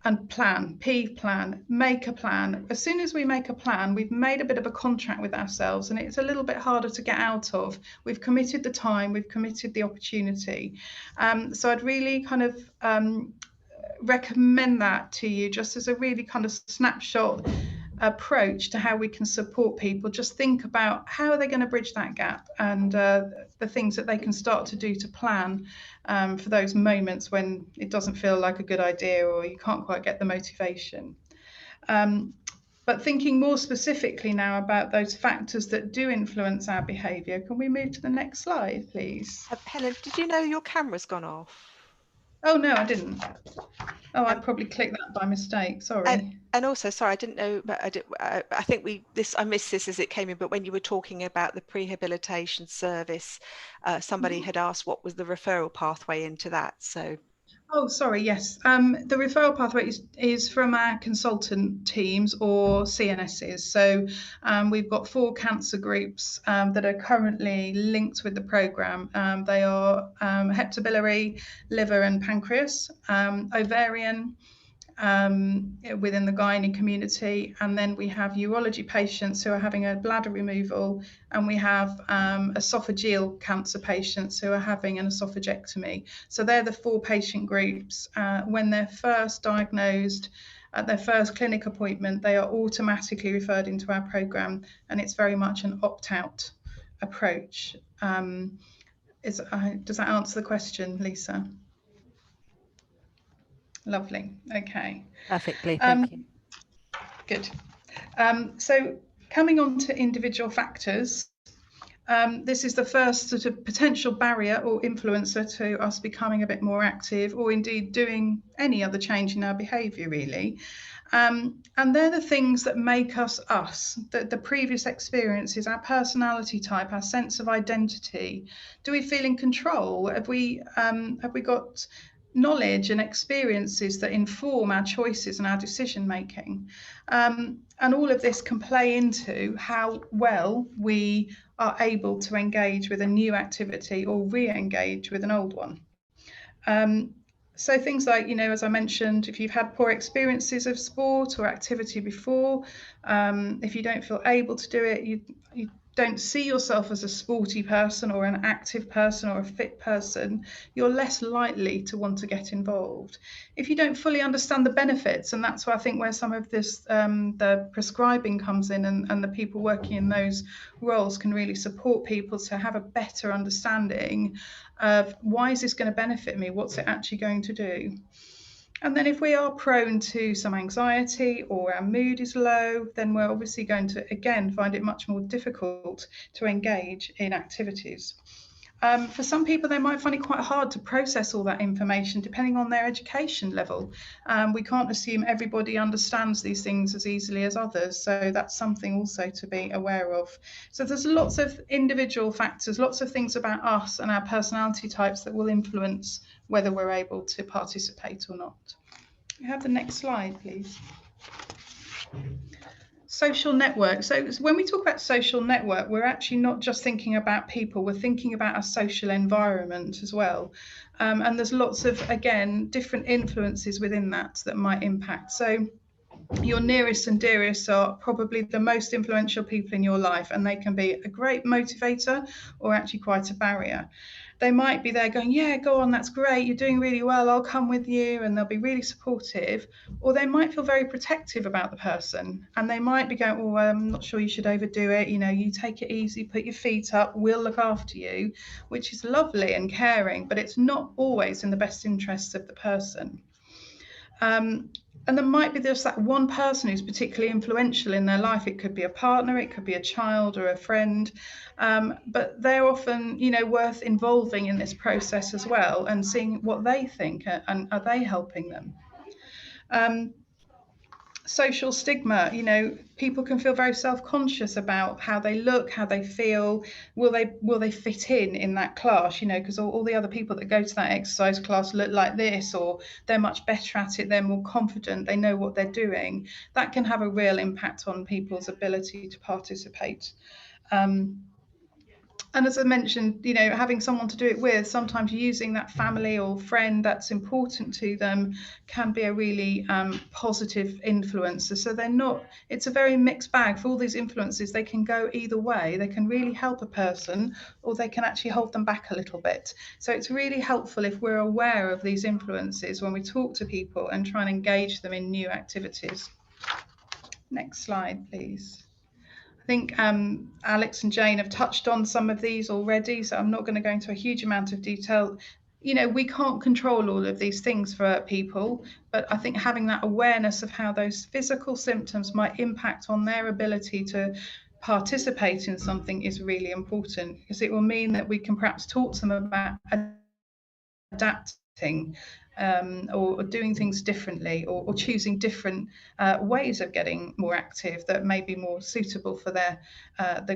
And plan, plan, make a plan. As soon as we make a plan, we've made a bit of a contract with ourselves, and it's a little bit harder to get out of. We've committed the time, we've committed the opportunity. So I'd really kind of recommend that to you, just as a really kind of snapshot approach to how we can support people, just think about how are they going to bridge that gap, and the things that they can start to do to plan for those moments when it doesn't feel like a good idea or you can't quite get the motivation. But thinking more specifically now about those factors that do influence our behaviour, can we move to the next slide, please? Helen, did you know your camera's gone off? Oh, no, I didn't. Oh, I probably clicked that by mistake. Sorry. And also, sorry, I didn't know, but I think I missed this as it came in. But when you were talking about the prehabilitation service, somebody had asked what was the referral pathway into that. So. Oh, sorry, yes. The referral pathway is from our consultant teams or CNSs. So we've got 4 cancer groups that are currently linked with the programme. They are hepatobiliary, liver and pancreas, ovarian, within the gynae community, and then we have urology patients who are having a bladder removal, and we have esophageal cancer patients who are having an esophagectomy. So they're the 4 patient groups. When they're first diagnosed at their first clinic appointment, they are automatically referred into our programme, and it's very much an opt-out approach. Does that answer the question, Lisa? Lovely. Okay. Perfectly. Thank you. Good. So coming on to individual factors, this is the first sort of potential barrier or influencer to us becoming a bit more active, or indeed doing any other change in our behaviour, really. And they're the things that make us us, the previous experiences, our personality type, our sense of identity. Do we feel in control? Have we got knowledge and experiences that inform our choices and our decision making? And all of this can play into how well we are able to engage with a new activity or re-engage with an old one. So things like, as I mentioned, if you've had poor experiences of sport or activity before, if you don't feel able to do it, you don't see yourself as a sporty person or an active person or a fit person, you're less likely to want to get involved. If you don't fully understand the benefits, and that's where I think where some of this, the prescribing comes in, and the people working in those roles can really support people to have a better understanding of why is this going to benefit me? What's it actually going to do? And then if we are prone to some anxiety or our mood is low, then we're obviously going to, again, find it much more difficult to engage in activities. For some people, they might find it quite hard to process all that information, depending on their education level. We can't assume everybody understands these things as easily as others, so that's something also to be aware of. So there's lots of individual factors, lots of things about us and our personality types that will influence whether we're able to participate or not. You have the next slide, please. Social network. So when we talk about social network, we're actually not just thinking about people, we're thinking about a social environment as well. And there's lots of, again, different influences within that might impact. So your nearest and dearest are probably the most influential people in your life, and they can be a great motivator or actually quite a barrier. They might be there going, yeah, go on, that's great, you're doing really well, I'll come with you, and they'll be really supportive. Or they might feel very protective about the person, and they might be going, oh, I'm not sure you should overdo it, you take it easy, put your feet up, we'll look after you, which is lovely and caring, but it's not always in the best interests of the person. And there might be just that one person who's particularly influential in their life. It could be a partner, it could be a child or a friend, but they're often, worth involving in this process as well and seeing what they think and are they helping them. Social stigma, people can feel very self-conscious about how they look, how they feel. Will they fit in that class, because all the other people that go to that exercise class look like this, or they're much better at it, they're more confident, they know what they're doing. That can have a real impact on people's ability to participate. And as I mentioned, having someone to do it with, sometimes using that family or friend that's important to them can be a really positive influencer. So it's a very mixed bag. For all these influences, they can go either way. They can really help a person, or they can actually hold them back a little bit. So it's really helpful if we're aware of these influences when we talk to people and try and engage them in new activities. Next slide, please. I think Alex and Jane have touched on some of these already, so I'm not going to go into a huge amount of detail. You know, we can't control all of these things for people, but I think having that awareness of how those physical symptoms might impact on their ability to participate in something is really important, because it will mean that we can perhaps talk to them about adapting or doing things differently, or choosing different ways of getting more active that may be more suitable for their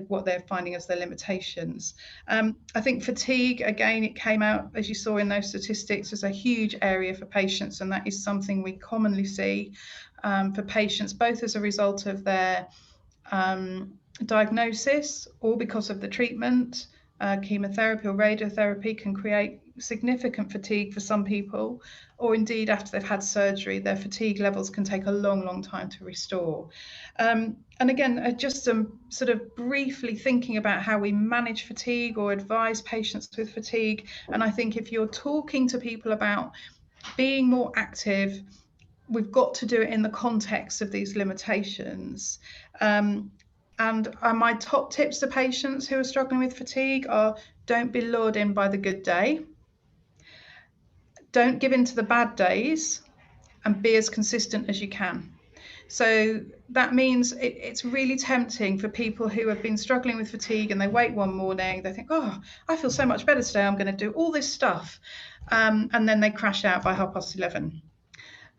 what they're finding as their limitations. I think fatigue, again, it came out, as you saw in those statistics, as a huge area for patients, and that is something we commonly see for patients, both as a result of their diagnosis or because of the treatment. Chemotherapy or radiotherapy can create significant fatigue for some people, or indeed after they've had surgery, their fatigue levels can take a long time to restore. And again, just sort of briefly thinking about how we manage fatigue or advise patients with fatigue. And I think if you're talking to people about being more active, we've got to do it in the context of these limitations. And my top tips to patients who are struggling with fatigue are: don't be lured in by the good day. Don't give in to the bad days, and be as consistent as you can. So that means it's really tempting for people who have been struggling with fatigue, and they wake one morning, they think, oh, I feel so much better today, I'm going to do all this stuff. And then they crash out by 11:30.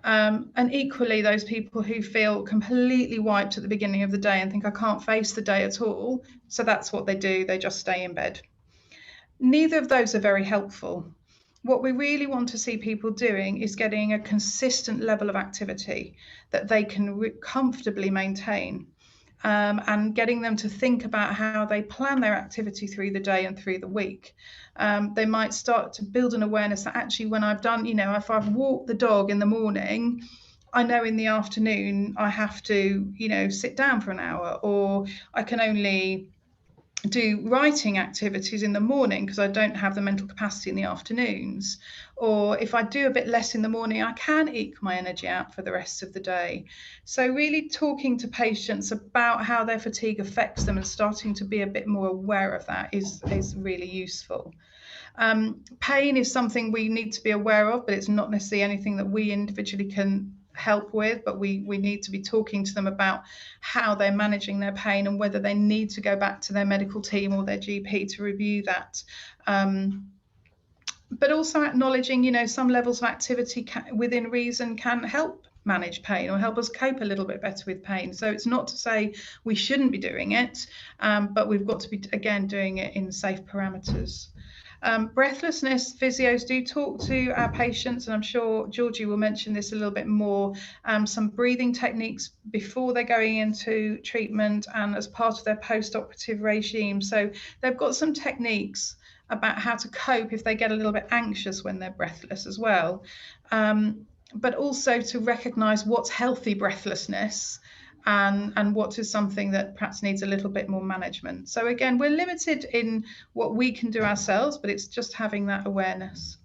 And equally, those people who feel completely wiped at the beginning of the day and think, I can't face the day at all. So that's what they do. They just stay in bed. Neither of those are very helpful. What we really want to see people doing is getting a consistent level of activity that they can comfortably maintain, and getting them to think about how they plan their activity through the day and through the week. They might start to build an awareness that actually, when I've done, if I've walked the dog in the morning, I know in the afternoon I have to, sit down for an hour, or I can only do writing activities in the morning because I don't have the mental capacity in the afternoons. Or if I do a bit less in the morning, I can eke my energy out for the rest of the day. So really talking to patients about how their fatigue affects them and starting to be a bit more aware of that is really useful. Pain is something we need to be aware of, but it's not necessarily anything that we individually can help with, but we need to be talking to them about how they're managing their pain and whether they need to go back to their medical team or their GP to review that. But also acknowledging, some levels of activity within reason can help manage pain or help us cope a little bit better with pain. So it's not to say we shouldn't be doing it, but we've got to be, again, doing it in safe parameters. Breathlessness, physios do talk to our patients, and I'm sure Georgie will mention this a little bit more, some breathing techniques before they're going into treatment and as part of their post-operative regime. So they've got some techniques about how to cope if they get a little bit anxious when they're breathless as well, but also to recognise what's healthy breathlessness and what is something that perhaps needs a little bit more management. So again, we're limited in what we can do ourselves, but it's just having that awareness.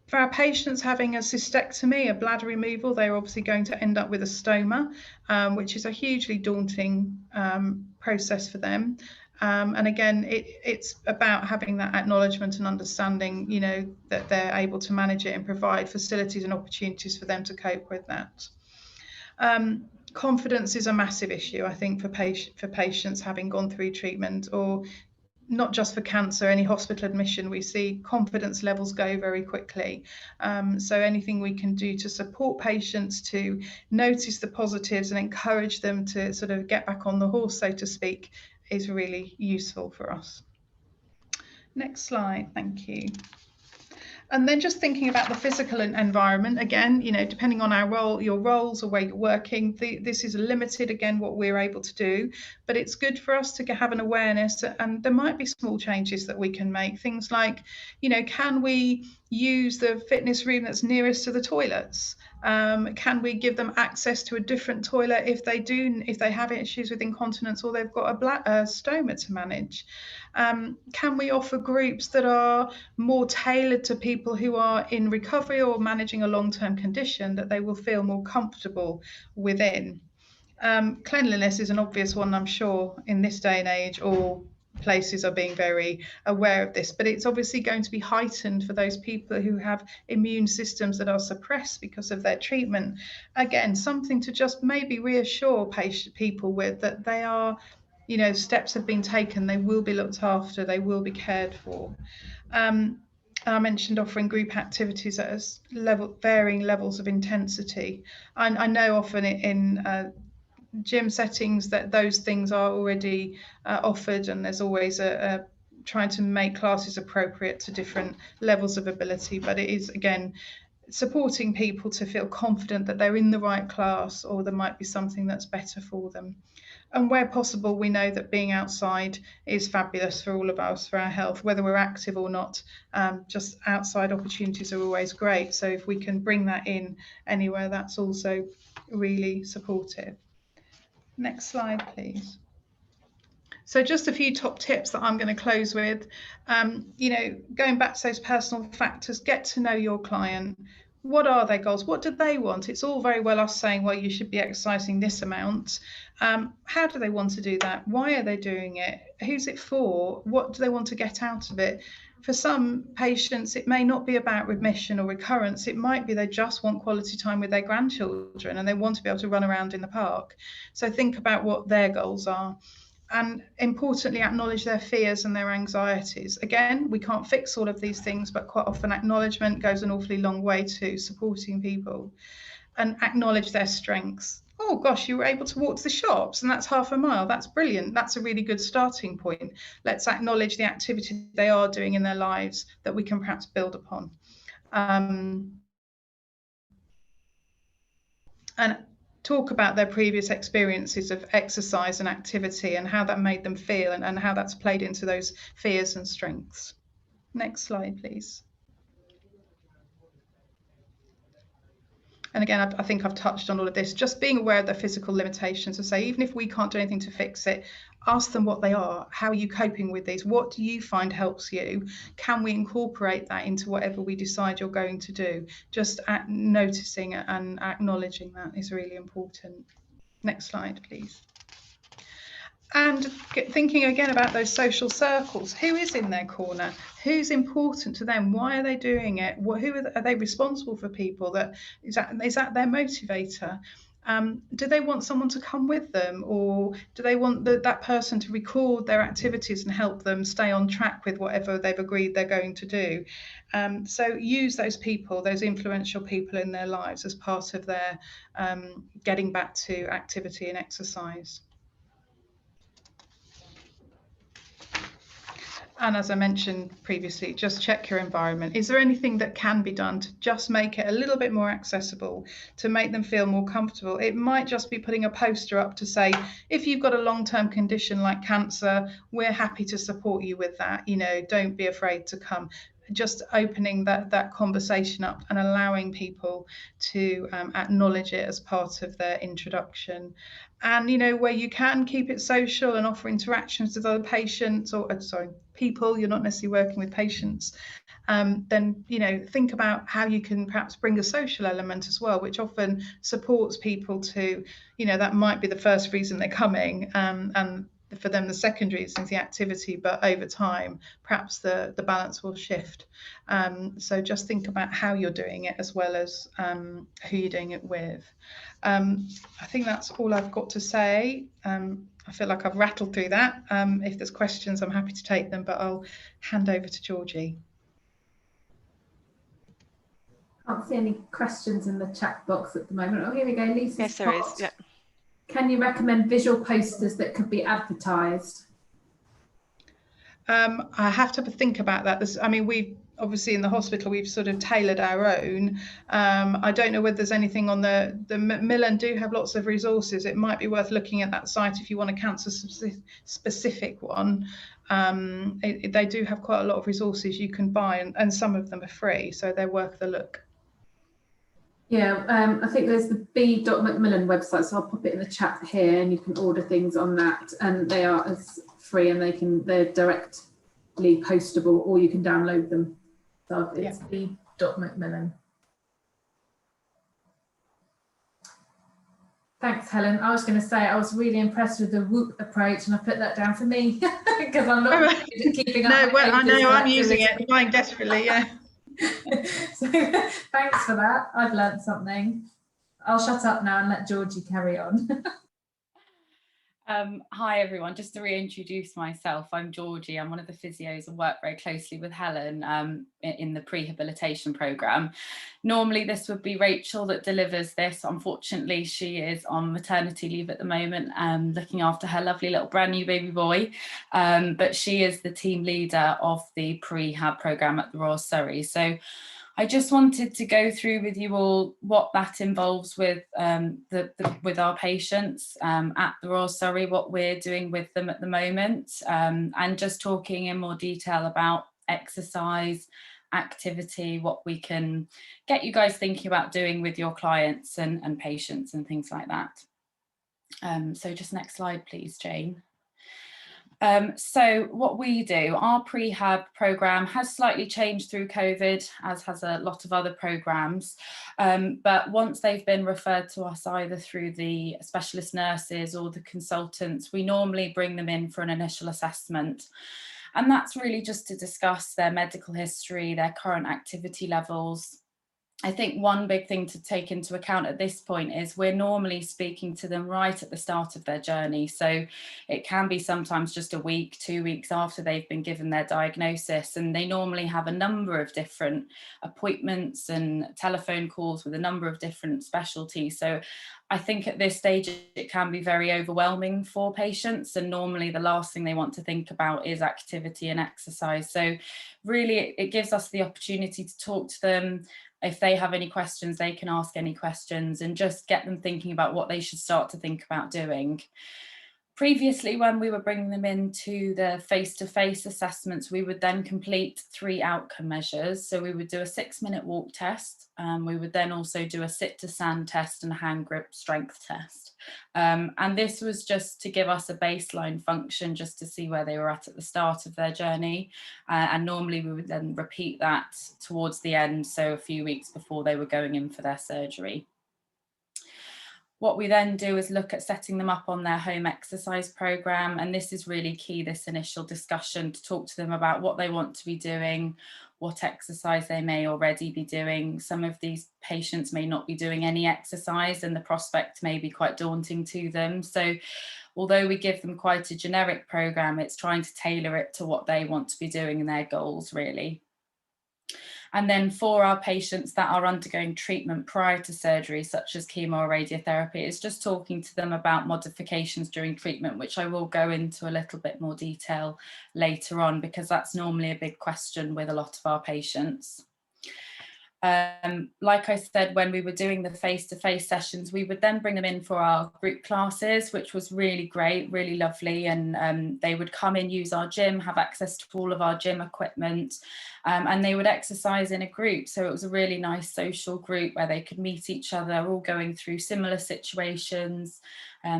For our patients having a cystectomy, a bladder removal, they're obviously going to end up with a stoma, which is a hugely daunting process for them. And again, it's about having that acknowledgement and understanding, that they're able to manage it and provide facilities and opportunities for them to cope with that. Confidence is a massive issue, I think, for patients having gone through treatment, or not just for cancer, any hospital admission, we see confidence levels go very quickly. So anything we can do to support patients to notice the positives and encourage them to sort of get back on the horse, so to speak, is really useful for us. Next slide, thank you. And then just thinking about the physical environment, again, depending on your roles or where you're working, this is limited, again, what we're able to do, but it's good for us to have an awareness, and there might be small changes that we can make. Things like, can we use the fitness room that's nearest to the toilets? Can we give them access to a different toilet if they have issues with incontinence or they've got a stoma to manage? Can we offer groups that are more tailored to people who are in recovery or managing a long-term condition that they will feel more comfortable within? Cleanliness is an obvious one, I'm sure, in this day and age. All places are being very aware of this, but it's obviously going to be heightened for those people who have immune systems that are suppressed because of their treatment. Again, something to just maybe reassure people with, that they are, you know, steps have been taken, they will be looked after, they will be cared for. I mentioned offering group activities at varying levels of intensity. I know often in gym settings that those things are already offered, and there's always a trying to make classes appropriate to different levels of ability, but it is, again, supporting people to feel confident that they're in the right class, or there might be something that's better for them. And where possible, we know that being outside is fabulous for all of us, for our health, whether we're active or not. Just outside opportunities are always great. So if we can bring that in anywhere, that's also really supportive. Next slide, please. So just a few top tips that I'm going to close with. You know, going back to those personal factors, get to know your client. What are their goals? What do they want? It's all very well us saying, well, you should be exercising this amount. How do they want to do that? Why are they doing it? Who's it for? What do they want to get out of it? For some patients, it may not be about remission or recurrence. It might be they just want quality time with their grandchildren and they want to be able to run around in the park. So think about what their goals are. And importantly, acknowledge their fears and their anxieties. Again, we can't fix all of these things, but quite often acknowledgement goes an awfully long way to supporting people. And acknowledge their strengths. Oh gosh, you were able to walk to the shops and that's half a mile. That's brilliant. That's a really good starting point. Let's acknowledge the activity they are doing in their lives that we can perhaps build upon. And talk about their previous experiences of exercise and activity and how that made them feel, and how that's played into those fears and strengths. Next slide, please. And again, I think I've touched on all of this, just being aware of their physical limitations. To say, even if we can't do anything to fix it, ask them what they are. How are you coping with these? What do you find helps you? Can we incorporate that into whatever we decide you're going to do? Just noticing and acknowledging that is really important. Next slide, please. And thinking again about those social circles. Who is in their corner? Who's important to them? Why are they doing it? Who are they responsible for people? Is that their motivator? Do they want someone to come with them, or do they want that person to record their activities and help them stay on track with whatever they've agreed they're going to do? So use those people, those influential people in their lives as part of their getting back to activity and exercise. And as I mentioned previously, just check your environment. Is there anything that can be done to just make it a little bit more accessible, to make them feel more comfortable? It might just be putting a poster up to say, if you've got a long-term condition like cancer, we're happy to support you with that. You know, don't be afraid to come. Just opening that conversation up and allowing people to acknowledge it as part of their introduction. And, you know, where you can keep it social and offer interactions with other patients, or people, you're not necessarily working with patients, then, you know, think about how you can perhaps bring a social element as well, which often supports people to, you know, that might be the first reason they're coming, and for them the secondary is the activity, but over time perhaps the balance will shift. So just think about how you're doing it as well as who you're doing it with. I think that's all I've got to say. I feel like I've rattled through that. If there's questions, I'm happy to take them, but I'll hand over to Georgie. I can't see any questions in the chat box at the moment. Oh, here we go. Lisa. Yes, there is. Yeah. Can you recommend visual posters that could be advertised? I have to think about that. I mean, we obviously in the hospital we've sort of tailored our own. I don't know whether there's anything on the MacMillan do have lots of resources. It might be worth looking at that site if you want a cancer specific one. They do have quite a lot of resources you can buy, and some of them are free, so they're worth the look. Yeah, I think there's the b.macmillan website, so I'll pop it in the chat here, and you can order things on that, and they are as free, and they're directly postable, or you can download them. So it's b.macmillan. Thanks, Helen. I was going to say I was really impressed with the whoop approach, and I put that down for me because I'm not good at keeping up. No, my well, I know phases I'm of using activity. it, trying desperately, yeah. So thanks for that. I've learnt something. I'll shut up now and let Georgie carry on. Hi everyone, just to reintroduce myself, I'm Georgie. I'm one of the physios and work very closely with Helen in the prehabilitation programme. Normally this would be Rachel that delivers this. Unfortunately, she is on maternity leave at the moment, looking after her lovely little brand new baby boy. But she is the team leader of the prehab programme at the Royal Surrey. So I just wanted to go through with you all what that involves with with our patients at the Royal Surrey, what we're doing with them at the moment, and just talking in more detail about exercise, activity, what we can get you guys thinking about doing with your clients and patients and things like that. So just next slide, please, Jane. So what we do, our prehab programme has slightly changed through COVID, as has a lot of other programmes. But once they've been referred to us either through the specialist nurses or the consultants, we normally bring them in for an initial assessment. And that's really just to discuss their medical history, their current activity levels. I think one big thing to take into account at this point is we're normally speaking to them right at the start of their journey. So it can be sometimes just a week, 2 weeks after they've been given their diagnosis, and they normally have a number of different appointments and telephone calls with a number of different specialties. So I think at this stage it can be very overwhelming for patients, and normally the last thing they want to think about is activity and exercise. So really it gives us the opportunity to talk to them. If they have any questions, they can ask any questions and just get them thinking about what they should start to think about doing. Previously, when we were bringing them into the face-to-face assessments, we would then complete 3 outcome measures. So we would do a 6-minute walk test. We would then also do a sit-to-stand test and a hand grip strength test. And this was just to give us a baseline function, just to see where they were at the start of their journey. And normally we would then repeat that towards the end, so a few weeks before they were going in for their surgery. What we then do is look at setting them up on their home exercise programme, and this is really key, this initial discussion, to talk to them about what they want to be doing, what exercise they may already be doing. Some of these patients may not be doing any exercise and the prospect may be quite daunting to them. So although we give them quite a generic programme, it's trying to tailor it to what they want to be doing and their goals really. And then for our patients that are undergoing treatment prior to surgery, such as chemo or radiotherapy, it's just talking to them about modifications during treatment, which I will go into a little bit more detail later on, because that's normally a big question with a lot of our patients. Like I said, when we were doing the face-to-face sessions, we would then bring them in for our group classes, which was really great, really lovely. And they would come in, use our gym, have access to all of our gym equipment, and they would exercise in a group. So it was a really nice social group where they could meet each other, all going through similar situations.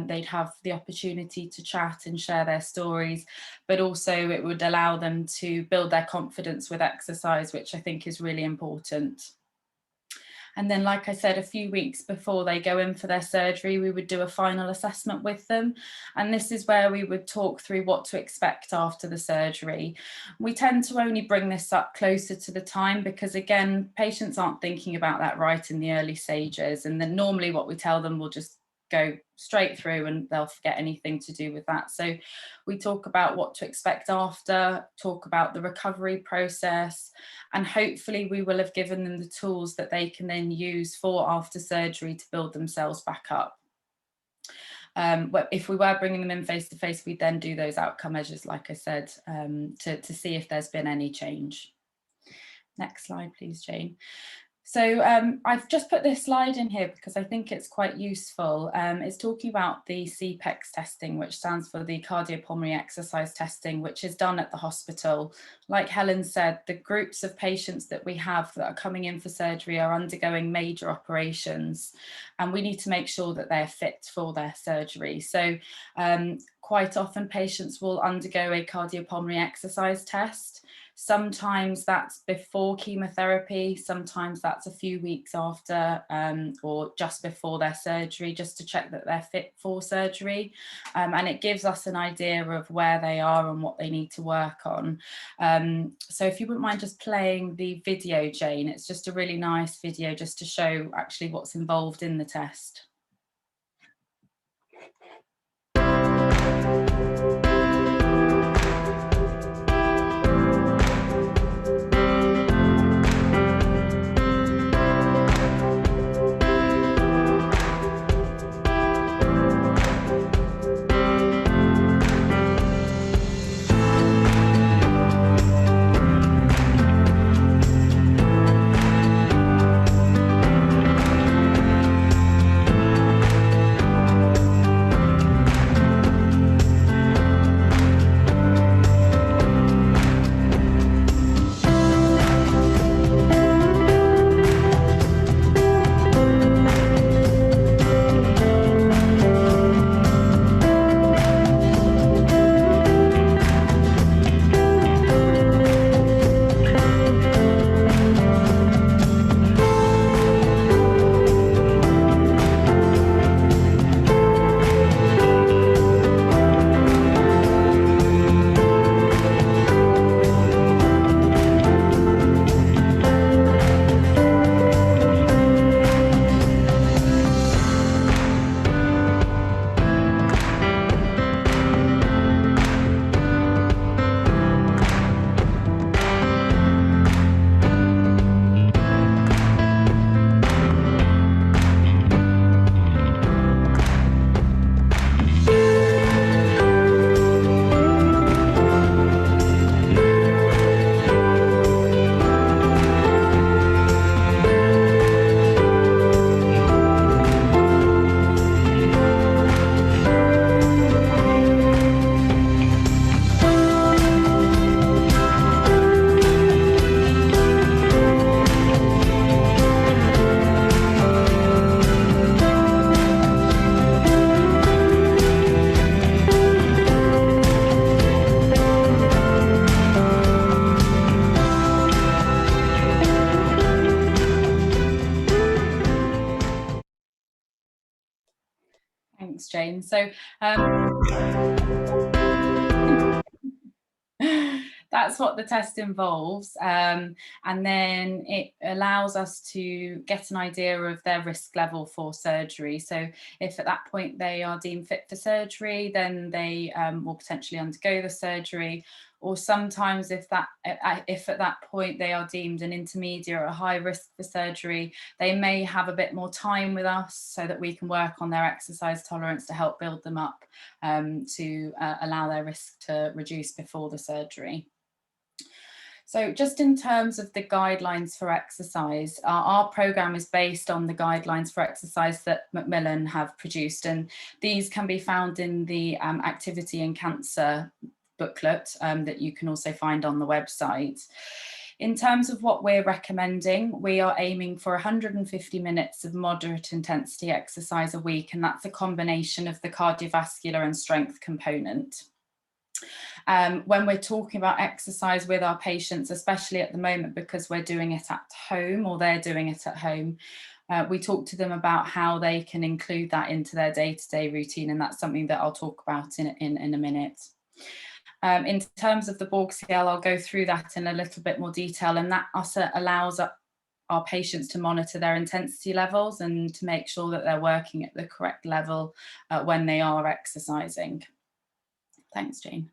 They'd have the opportunity to chat and share their stories, but also it would allow them to build their confidence with exercise, which I think is really important. And then, like I said, a few weeks before they go in for their surgery, we would do a final assessment with them. And this is where we would talk through what to expect after the surgery. We tend to only bring this up closer to the time because, again, patients aren't thinking about that right in the early stages. And then normally what we tell them will just go straight through and they'll forget anything to do with that. So we talk about what to expect after, talk about the recovery process, and hopefully we will have given them the tools that they can then use for after surgery to build themselves back up. If we were bringing them in face to face, we'd then do those outcome measures, like I said, to see if there's been any change. Next slide, please, Jane. So I've just put this slide in here because I think it's quite useful. It's talking about the CPEX testing, which stands for the cardiopulmonary exercise testing, which is done at the hospital. Like Helen said, the groups of patients that we have that are coming in for surgery are undergoing major operations, and we need to make sure that they're fit for their surgery. So quite often patients will undergo a cardiopulmonary exercise test. Sometimes that's before chemotherapy, sometimes that's a few weeks after, or just before their surgery, just to check that they're fit for surgery. And it gives us an idea of where they are and what they need to work on. So if you wouldn't mind just playing the video, Jane, it's just a really nice video just to show actually what's involved in the test. Thanks, Jane. So that's what the test involves, and then it allows us to get an idea of their risk level for surgery. So if at that point they are deemed fit for surgery, then they will potentially undergo the surgery. Or sometimes if at that point they are deemed an intermediate or a high risk for surgery, they may have a bit more time with us so that we can work on their exercise tolerance to help build them up to allow their risk to reduce before the surgery. So just in terms of the guidelines for exercise, our programme is based on the guidelines for exercise that MacMillan have produced, and these can be found in the Activity in Cancer booklet that you can also find on the website. In terms of what we're recommending, we are aiming for 150 minutes of moderate intensity exercise a week, and that's a combination of the cardiovascular and strength component. When we're talking about exercise with our patients, especially at the moment because we're doing it at home or they're doing it at home, we talk to them about how they can include that into their day-to-day routine, and that's something that I'll talk about in a minute. In terms of the Borg scale, I'll go through that in a little bit more detail, and that also allows our patients to monitor their intensity levels and to make sure that they're working at the correct level when they are exercising. Thanks, Jane.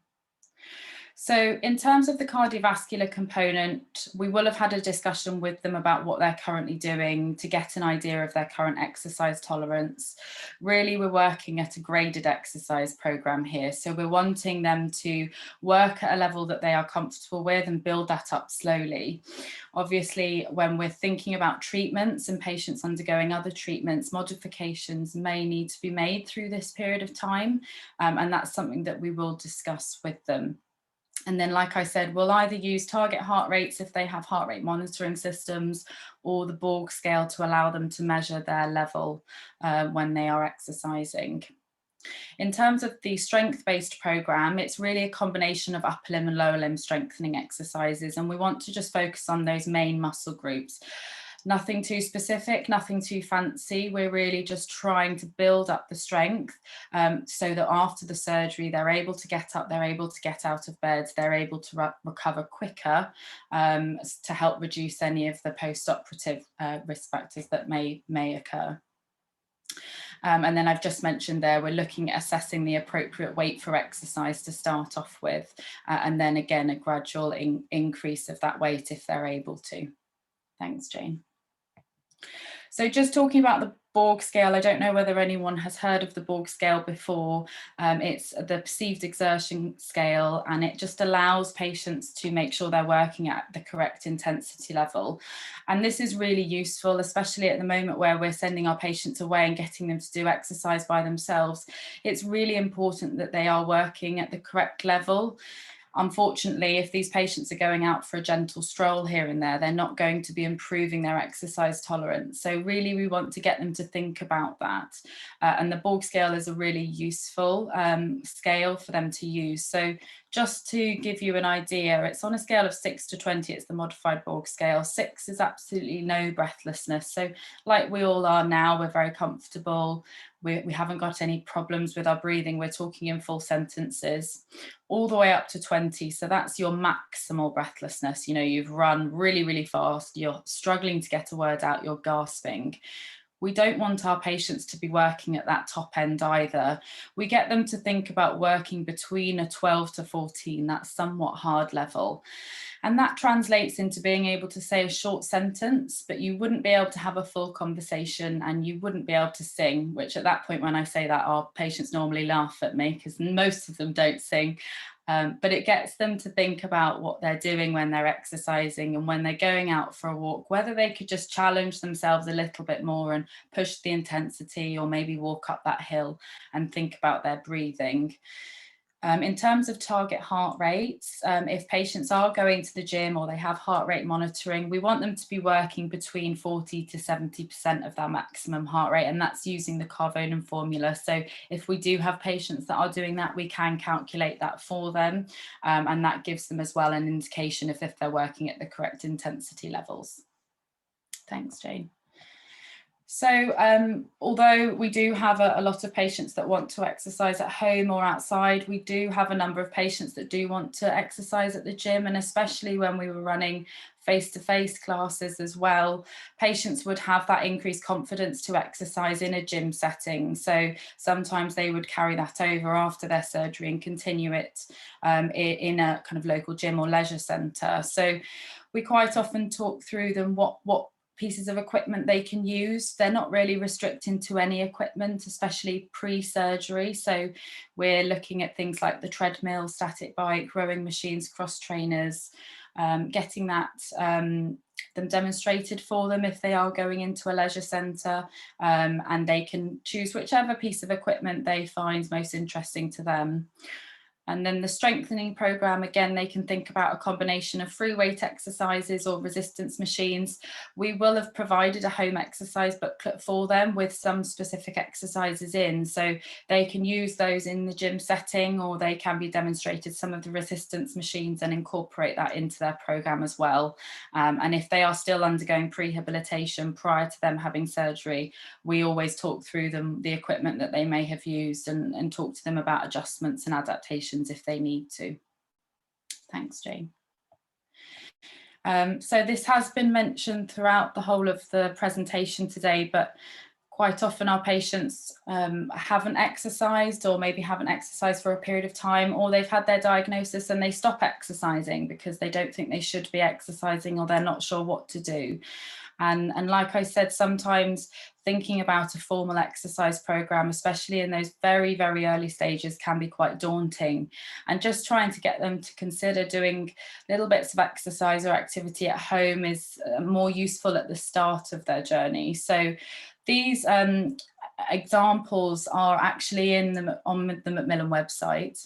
So in terms of the cardiovascular component, we will have had a discussion with them about what they're currently doing to get an idea of their current exercise tolerance. Really, we're working at a graded exercise program here. So we're wanting them to work at a level that they are comfortable with and build that up slowly. Obviously, when we're thinking about treatments and patients undergoing other treatments, modifications may need to be made through this period of time. And that's something that we will discuss with them. And then, like I said, we'll either use target heart rates if they have heart rate monitoring systems, or the Borg scale to allow them to measure their level when they are exercising. In terms of the strength-based programme, it's really a combination of upper limb and lower limb strengthening exercises, and we want to just focus on those main muscle groups. Nothing too specific, nothing too fancy. We're really just trying to build up the strength so that after the surgery, they're able to get up, they're able to get out of bed, they're able to recover quicker to help reduce any of the post-operative risk factors that may occur. And then I've just mentioned there, we're looking at assessing the appropriate weight for exercise to start off with, and then again, a gradual increase of that weight if they're able to. Thanks, Jane. So just talking about the Borg scale, I don't know whether anyone has heard of the Borg scale before. It's the perceived exertion scale, and it just allows patients to make sure they're working at the correct intensity level. And this is really useful, especially at the moment where we're sending our patients away and getting them to do exercise by themselves. It's really important that they are working at the correct level. Unfortunately, if these patients are going out for a gentle stroll here and there, they're not going to be improving their exercise tolerance. So really, we want to get them to think about that. And the Borg scale is a really useful scale for them to use. So just to give you an idea, it's on a scale of 6 to 20, it's the modified Borg scale. 6 is absolutely no breathlessness. So like we all are now, we're very comfortable. We haven't got any problems with our breathing. We're talking in full sentences, all the way up to 20. So that's your maximal breathlessness. You know, you've run really, really fast. You're struggling to get a word out. You're gasping. We don't want our patients to be working at that top end either. We get them to think about working between a 12 to 14, that somewhat hard level. And that translates into being able to say a short sentence, but you wouldn't be able to have a full conversation and you wouldn't be able to sing, which at that point when I say that, our patients normally laugh at me because most of them don't sing. But it gets them to think about what they're doing when they're exercising and when they're going out for a walk, whether they could just challenge themselves a little bit more and push the intensity, or maybe walk up that hill and think about their breathing. In terms of target heart rates, if patients are going to the gym or they have heart rate monitoring, we want them to be working between 40 to 70% of their maximum heart rate, and that's using the Carbonin formula. So if we do have patients that are doing that, we can calculate that for them, and that gives them as well an indication if they're working at the correct intensity levels. Thanks, Jane. So although we do have a lot of patients that want to exercise at home or outside, we do have a number of patients that do want to exercise at the gym, and especially when we were running face-to-face classes as well, patients would have that increased confidence to exercise in a gym setting. So sometimes they would carry that over after their surgery and continue it in a kind of local gym or leisure centre. So we quite often talk through them what pieces of equipment they can use. They're not really restricting to any equipment, especially pre-surgery. So we're looking at things like the treadmill, static bike, rowing machines, cross trainers, getting that them demonstrated for them if they are going into a leisure centre, and they can choose whichever piece of equipment they find most interesting to them. And then the strengthening programme, again, they can think about a combination of free weight exercises or resistance machines. We will have provided a home exercise booklet for them with some specific exercises in, so they can use those in the gym setting, or they can be demonstrated some of the resistance machines and incorporate that into their programme as well. And if they are still undergoing prehabilitation prior to them having surgery, we always talk through them the equipment that they may have used and talk to them about adjustments and adaptations if they need to. Thanks, Jane. So this has been mentioned throughout the whole of the presentation today, but quite often our patients haven't exercised, or maybe haven't exercised for a period of time, or they've had their diagnosis and they stop exercising because they don't think they should be exercising, or they're not sure what to do. And like I said, sometimes thinking about a formal exercise program, especially in those very, very early stages, can be quite daunting. And just trying to get them to consider doing little bits of exercise or activity at home is more useful at the start of their journey. So these examples are actually on the MacMillan website.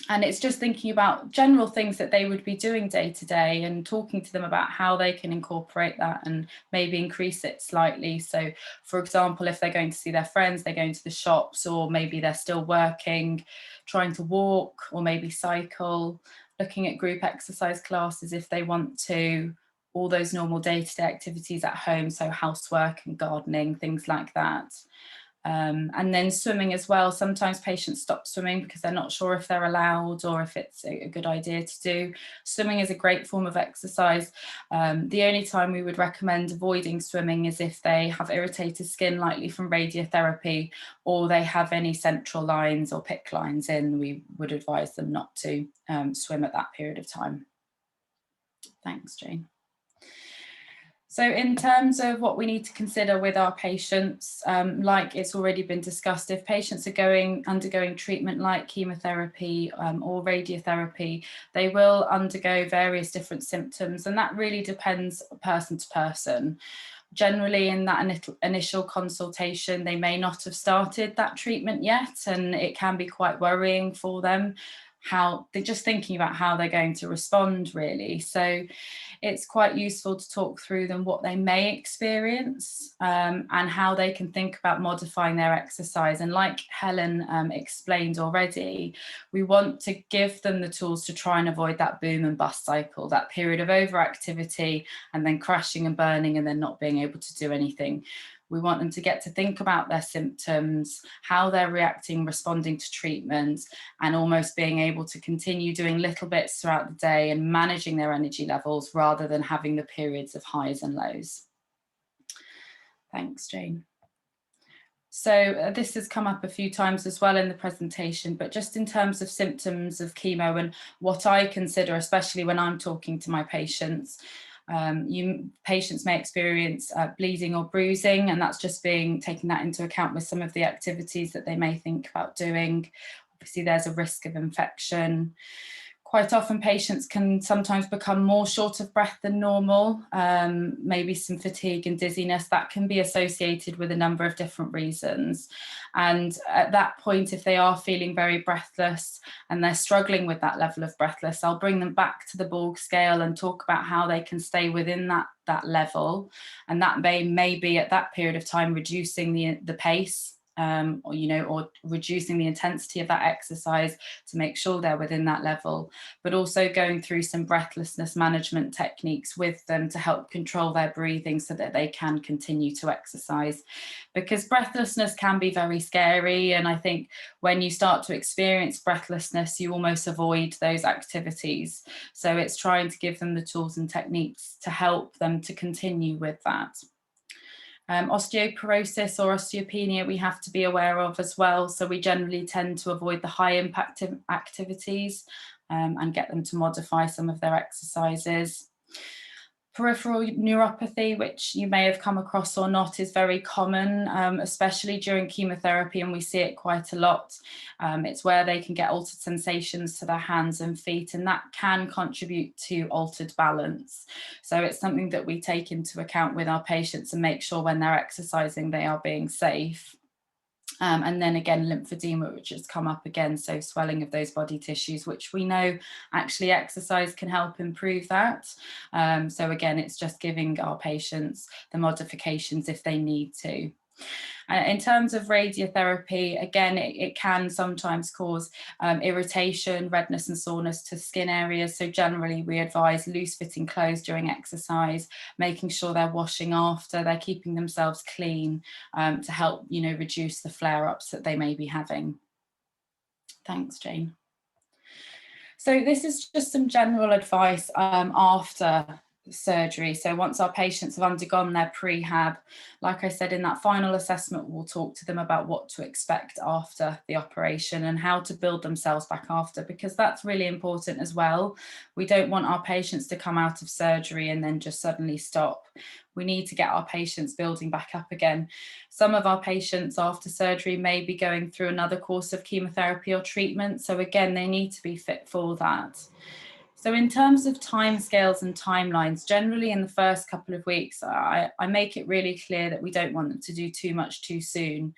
And it's just thinking about general things that they would be doing day to day and talking to them about how they can incorporate that and maybe increase it slightly. So, for example, if they're going to see their friends, they're going to the shops, or maybe they're still working, trying to walk or maybe cycle, looking at group exercise classes if they want to, all those normal day-to-day activities at home, so housework and gardening, things like that. And then swimming as well. Sometimes patients stop swimming because they're not sure if they're allowed or if it's a good idea to do. Swimming is a great form of exercise. The only time we would recommend avoiding swimming is if they have irritated skin, likely from radiotherapy, or they have any central lines or PICC lines in. We would advise them not to swim at that period of time. Thanks, Jane. So in terms of what we need to consider with our patients, like it's already been discussed, if patients are undergoing treatment like chemotherapy or radiotherapy, they will undergo various different symptoms, and that really depends person to person. Generally, in that initial consultation, they may not have started that treatment yet, and it can be quite worrying for them. How they're just thinking about how they're going to respond, really. So it's quite useful to talk through them what they may experience and how they can think about modifying their exercise. And like Helen explained already, we want to give them the tools to try and avoid that boom and bust cycle, that period of overactivity and then crashing and burning and then not being able to do anything. We want them to get to think about their symptoms, how they're reacting, responding to treatment, and almost being able to continue doing little bits throughout the day and managing their energy levels rather than having the periods of highs and lows. Thanks, Jane. So this has come up a few times as well in the presentation, but just in terms of symptoms of chemo and what I consider, especially when I'm talking to my patients, patients may experience bleeding or bruising, and that's just taking that into account with some of the activities that they may think about doing. Obviously, there's a risk of infection. Quite often patients can sometimes become more short of breath than normal, maybe some fatigue and dizziness that can be associated with a number of different reasons. And at that point, if they are feeling very breathless and they're struggling with that level of breathless, I'll bring them back to the Borg scale and talk about how they can stay within that level. And that may be at that period of time reducing the pace, or reducing the intensity of that exercise to make sure they're within that level, but also going through some breathlessness management techniques with them to help control their breathing so that they can continue to exercise. Because breathlessness can be very scary, and I think when you start to experience breathlessness, you almost avoid those activities. So it's trying to give them the tools and techniques to help them to continue with that. Osteoporosis or osteopenia we have to be aware of as well. So we generally tend to avoid the high impact activities and get them to modify some of their exercises. Peripheral neuropathy, which you may have come across or not, is very common, especially during chemotherapy, and we see it quite a lot. It's where they can get altered sensations to their hands and feet, and that can contribute to altered balance. So it's something that we take into account with our patients and make sure when they're exercising they are being safe. And then again, lymphedema, which has come up again, so swelling of those body tissues, which we know actually exercise can help improve that. So again, it's just giving our patients the modifications if they need to. In terms of radiotherapy, again, it can sometimes cause irritation, redness and soreness to skin areas. So generally we advise loose fitting clothes during exercise, making sure they're washing after, they're keeping themselves clean to help, reduce the flare-ups that they may be having. Thanks, Jane. So this is just some general advice after surgery. So once our patients have undergone their prehab, like I said, in that final assessment, we'll talk to them about what to expect after the operation and how to build themselves back after, because that's really important as well. We don't want our patients to come out of surgery and then just suddenly stop. We need to get our patients building back up again. Some of our patients after surgery may be going through another course of chemotherapy or treatment. So again, they need to be fit for that. So in terms of timescales and timelines, generally in the first couple of weeks, I make it really clear that we don't want them to do too much too soon.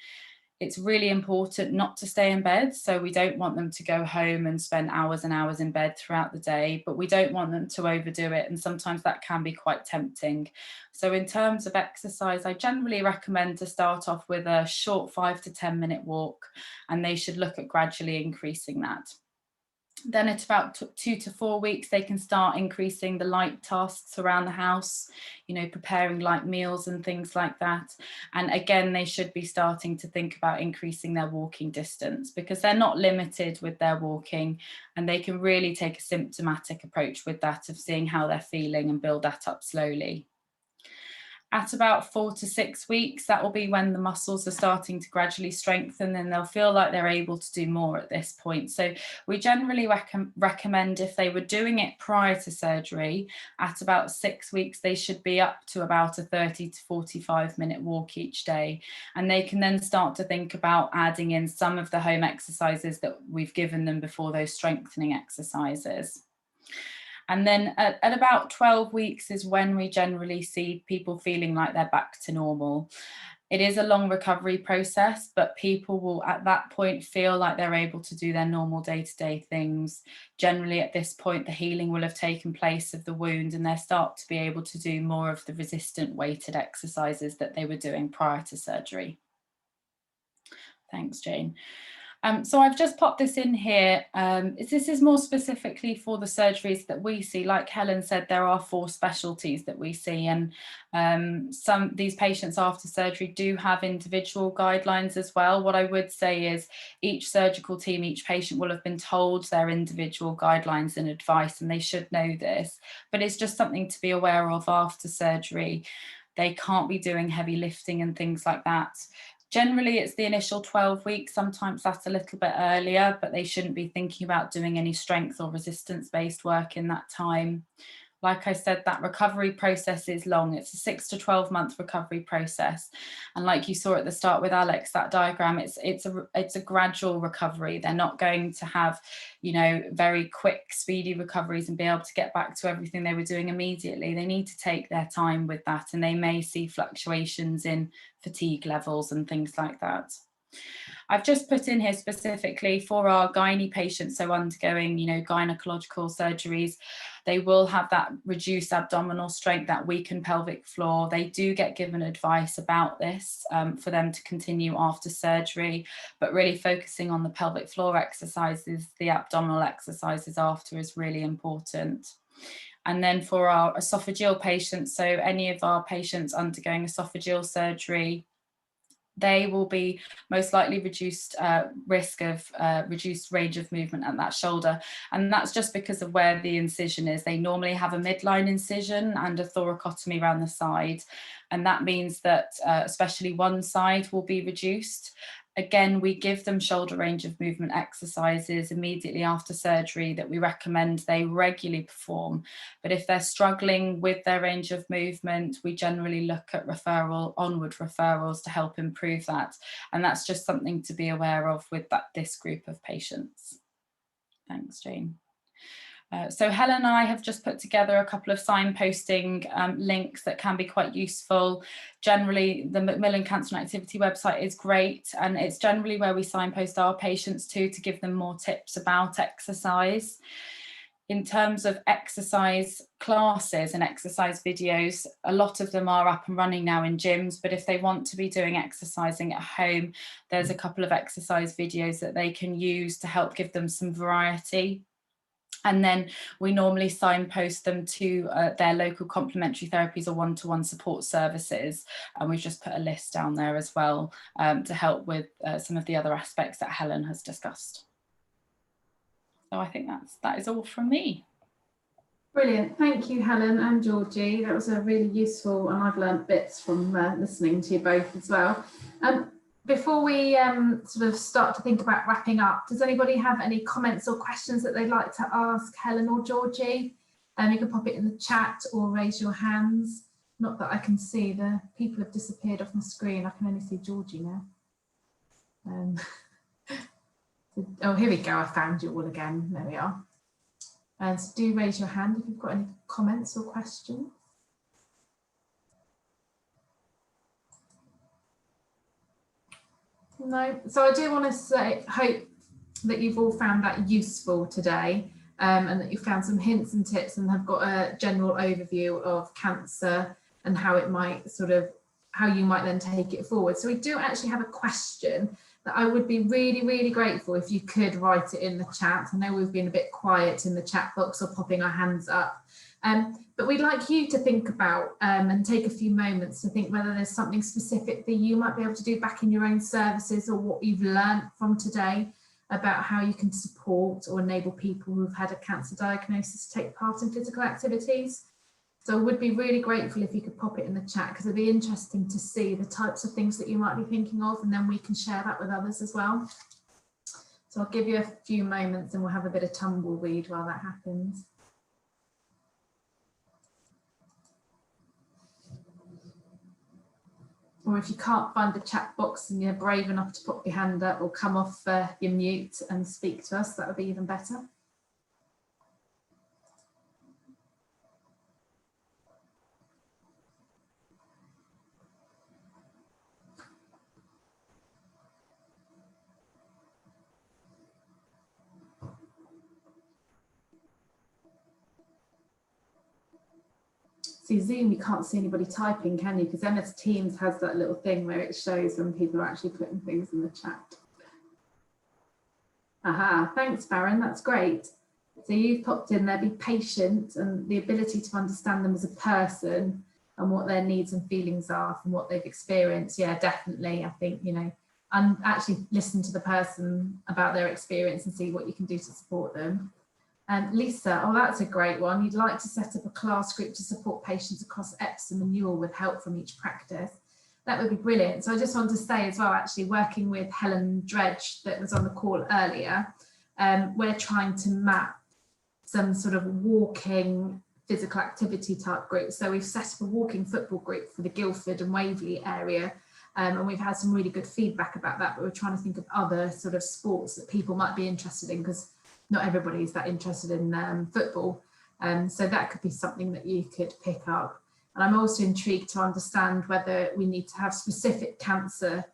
It's really important not to stay in bed. So we don't want them to go home and spend hours and hours in bed throughout the day, but we don't want them to overdo it. And sometimes that can be quite tempting. So in terms of exercise, I generally recommend to start off with a short 5 to 10 minute walk, and they should look at gradually increasing that. Then at about 2 to 4 weeks, they can start increasing the light tasks around the house, you know, preparing light meals and things like that. And again, they should be starting to think about increasing their walking distance, because they're not limited with their walking, and they can really take a symptomatic approach with that, of seeing how they're feeling and build that up slowly. At about 4 to 6 weeks, that will be when the muscles are starting to gradually strengthen, and they'll feel like they're able to do more at this point. So we generally recommend, if they were doing it prior to surgery, at about 6 weeks, they should be up to about a 30 to 45 minute walk each day. And they can then start to think about adding in some of the home exercises that we've given them before, those strengthening exercises. And then at about 12 weeks is when we generally see people feeling like they're back to normal. It is a long recovery process, but people will at that point feel like they're able to do their normal day-to-day things. Generally at this point, the healing will have taken place of the wound, and they'll start to be able to do more of the resistant weighted exercises that they were doing prior to surgery. Thanks, Jane. So I've just popped this in here. This is more specifically for the surgeries that we see. Like Helen said, there are 4 specialties that we see, and these patients after surgery do have individual guidelines as well. What I would say is each surgical team, each patient will have been told their individual guidelines and advice, and they should know this, but it's just something to be aware of after surgery. They can't be doing heavy lifting and things like that. Generally, it's the initial 12 weeks. Sometimes that's a little bit earlier, but they shouldn't be thinking about doing any strength or resistance-based work in that time. Like I said, that recovery process is long. It's a 6 to 12 month recovery process. And like you saw at the start with Alex, that diagram, it's a gradual recovery. They're not going to have, you know, very quick, speedy recoveries and be able to get back to everything they were doing immediately. They need to take their time with that, and they may see fluctuations in fatigue levels and things like that. I've just put in here specifically for our gynae patients, so undergoing, you know, gynecological surgeries, they will have that reduced abdominal strength, that weakened pelvic floor. They do get given advice about this for them to continue after surgery, but really focusing on the pelvic floor exercises, the abdominal exercises after is really important. And then for our esophageal patients, so any of our patients undergoing esophageal surgery, they will be most likely reduced risk of reduced range of movement at that shoulder. And that's just because of where the incision is. They normally have a midline incision and a thoracotomy around the side. And that means that especially one side will be reduced. Again, we give them shoulder range of movement exercises immediately after surgery that we recommend they regularly perform. But if they're struggling with their range of movement, we generally look at onward referrals to help improve that. And that's just something to be aware of with this group of patients. Thanks, Jane. So Helen and I have just put together a couple of signposting links that can be quite useful. Generally, the MacMillan Cancer and Activity website is great, and it's generally where we signpost our patients to give them more tips about exercise. In terms of exercise classes and exercise videos, a lot of them are up and running now in gyms, but if they want to be doing exercising at home, there's a couple of exercise videos that they can use to help give them some variety. And then we normally signpost them to their local complementary therapies or one-to-one support services. And we've just put a list down there as well to help with some of the other aspects that Helen has discussed. So I think that is all from me. Brilliant. Thank you, Helen and Georgie. That was a really useful, and I've learned bits from listening to you both as well. Before we sort of start to think about wrapping up, does anybody have any comments or questions that they'd like to ask Helen or Georgie? You can pop it in the chat or raise your hands. Not that I can see, the people have disappeared off my screen. I can only see Georgie now. Oh, here we go. I found you all again. There we are. So do raise your hand if you've got any comments or questions. No. So I do want to say, hope that you've all found that useful today, and that you found some hints and tips and have got a general overview of cancer and how it might how you might then take it forward. So we do actually have a question that I would be really, really grateful if you could write it in the chat. I know we've been a bit quiet in the chat box or popping our hands up, but we'd like you to think about and take a few moments to think whether there's something specific that you might be able to do back in your own services, or what you've learned from today about how you can support or enable people who've had a cancer diagnosis to take part in physical activities. So I would be really grateful if you could pop it in the chat, because it'd be interesting to see the types of things that you might be thinking of, and then we can share that with others as well. So I'll give you a few moments and we'll have a bit of tumbleweed while that happens. Or if you can't find the chat box and you're brave enough to pop your hand up or come off your mute and speak to us, that would be even better. See, Zoom, you can't see anybody typing, can you? Because MS Teams has that little thing where it shows when people are actually putting things in the chat. Aha, thanks, Baron, that's great. So you've popped in there, be patient, and the ability to understand them as a person and what their needs and feelings are from what they've experienced. Yeah, definitely. I think, you know, and actually listen to the person about their experience and see what you can do to support them. And Lisa, oh, that's a great one. You'd like to set up a class group to support patients across Epsom and Ewell with help from each practice. That would be brilliant. So I just want to say as well, actually working with Helen Dredge that was on the call earlier, we're trying to map some sort of walking physical activity type group. So we've set up a walking football group for the Guildford and Waverley area. And we've had some really good feedback about that, but we're trying to think of other sort of sports that people might be interested in, because not everybody is that interested in football. So that could be something that you could pick up. And I'm also intrigued to understand whether we need to have specific cancer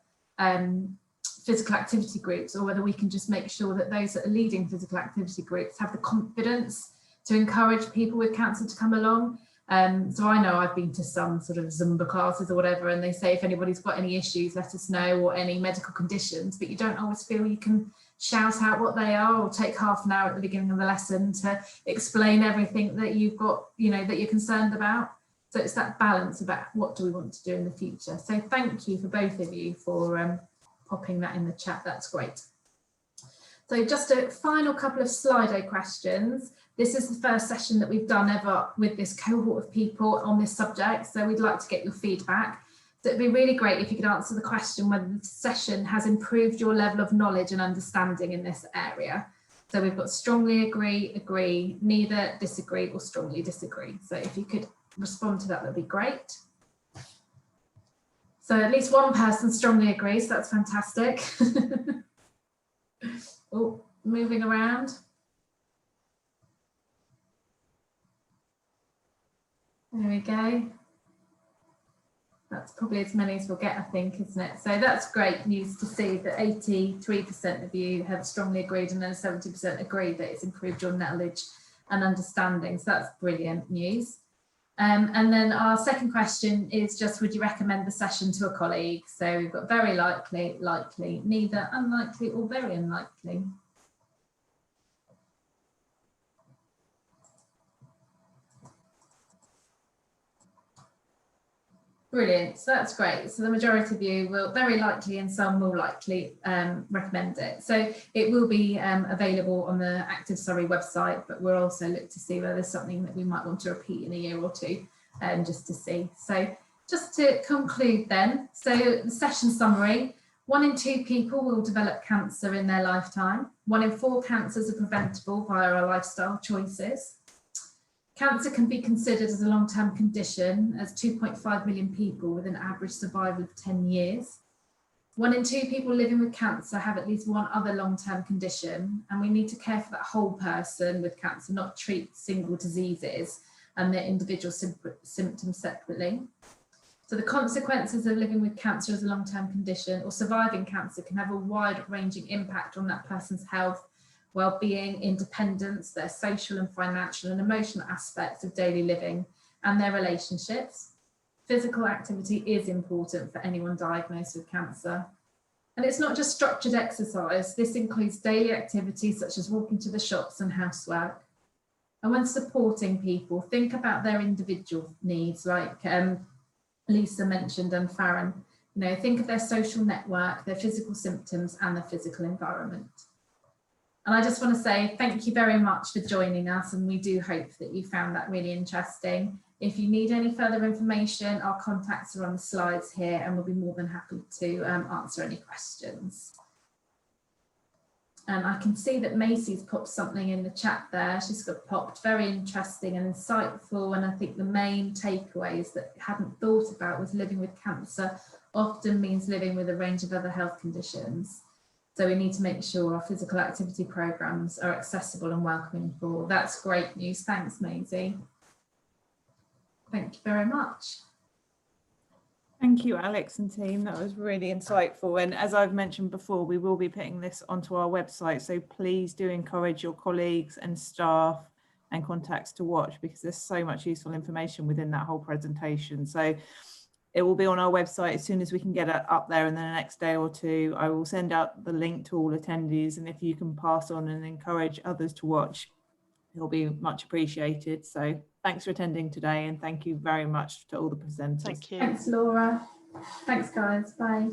physical activity groups, or whether we can just make sure that those that are leading physical activity groups have the confidence to encourage people with cancer to come along. So I know I've been to some sort of Zumba classes or whatever, and they say if anybody's got any issues, let us know, or any medical conditions, but you don't always feel you can shout out what they are, or take half an hour at the beginning of the lesson to explain everything that you've got, you know, that you're concerned about. So it's that balance about what do we want to do in the future. So thank you for both of you for popping that in the chat. That's great. So just a final couple of Slido questions. This is the first session that we've done ever with this cohort of people on this subject, so we'd like to get your feedback. So it'd be really great if you could answer the question whether the session has improved your level of knowledge and understanding in this area. So we've got strongly agree, agree, neither, disagree, or strongly disagree. So if you could respond to that, that'd be great. So at least one person strongly agrees, so that's fantastic. Oh, moving around. There we go. That's probably as many as we'll get, I think, isn't it? So that's great news to see that 83% of you have strongly agreed, and then 70% agree that it's improved your knowledge and understanding. So that's brilliant news. And then our second question is just, would you recommend the session to a colleague? So we've got very likely, likely, neither, unlikely, or very unlikely. Brilliant, so that's great. So the majority of you will very likely, and some will likely recommend it. So it will be available on the Active Surrey website, but we'll also look to see whether there's something that we might want to repeat in a year or two, just to see. So just to conclude then, so the session summary: 1 in 2 people will develop cancer in their lifetime. 1 in 4 cancers are preventable via our lifestyle choices. Cancer can be considered as a long-term condition, as 2.5 million people with an average survival of 10 years. 1 in 2 people living with cancer have at least one other long-term condition, and we need to care for that whole person with cancer, not treat single diseases and their individual symptoms separately. So the consequences of living with cancer as a long-term condition or surviving cancer can have a wide-ranging impact on that person's health, well-being, independence, their social and financial and emotional aspects of daily living and their relationships. Physical activity is important for anyone diagnosed with cancer. And it's not just structured exercise. This includes daily activities such as walking to the shops and housework. And when supporting people, think about their individual needs, like Lisa mentioned and Farron. You know, think of their social network, their physical symptoms and their physical environment. And I just want to say thank you very much for joining us, and we do hope that you found that really interesting. If you need any further information, our contacts are on the slides here, and we'll be more than happy to answer any questions. And I can see that Macy's popped something in the chat there. She's got popped very interesting and insightful. And I think the main takeaways that I hadn't thought about was living with cancer often means living with a range of other health conditions. So we need to make sure our physical activity programs are accessible and welcoming for all. That's great news. Thanks, Maisie. Thank you very much. Thank you, Alex and team. That was really insightful. And as I've mentioned before, we will be putting this onto our website. So please do encourage your colleagues and staff and contacts to watch, because there's so much useful information within that whole presentation. So it will be on our website as soon as we can get it up there in the next day or two. I will send out the link to all attendees, and if you can pass on and encourage others to watch, it'll be much appreciated. So thanks for attending today, and thank you very much to all the presenters. Thank you. Thanks, Laura. Thanks, guys. Bye.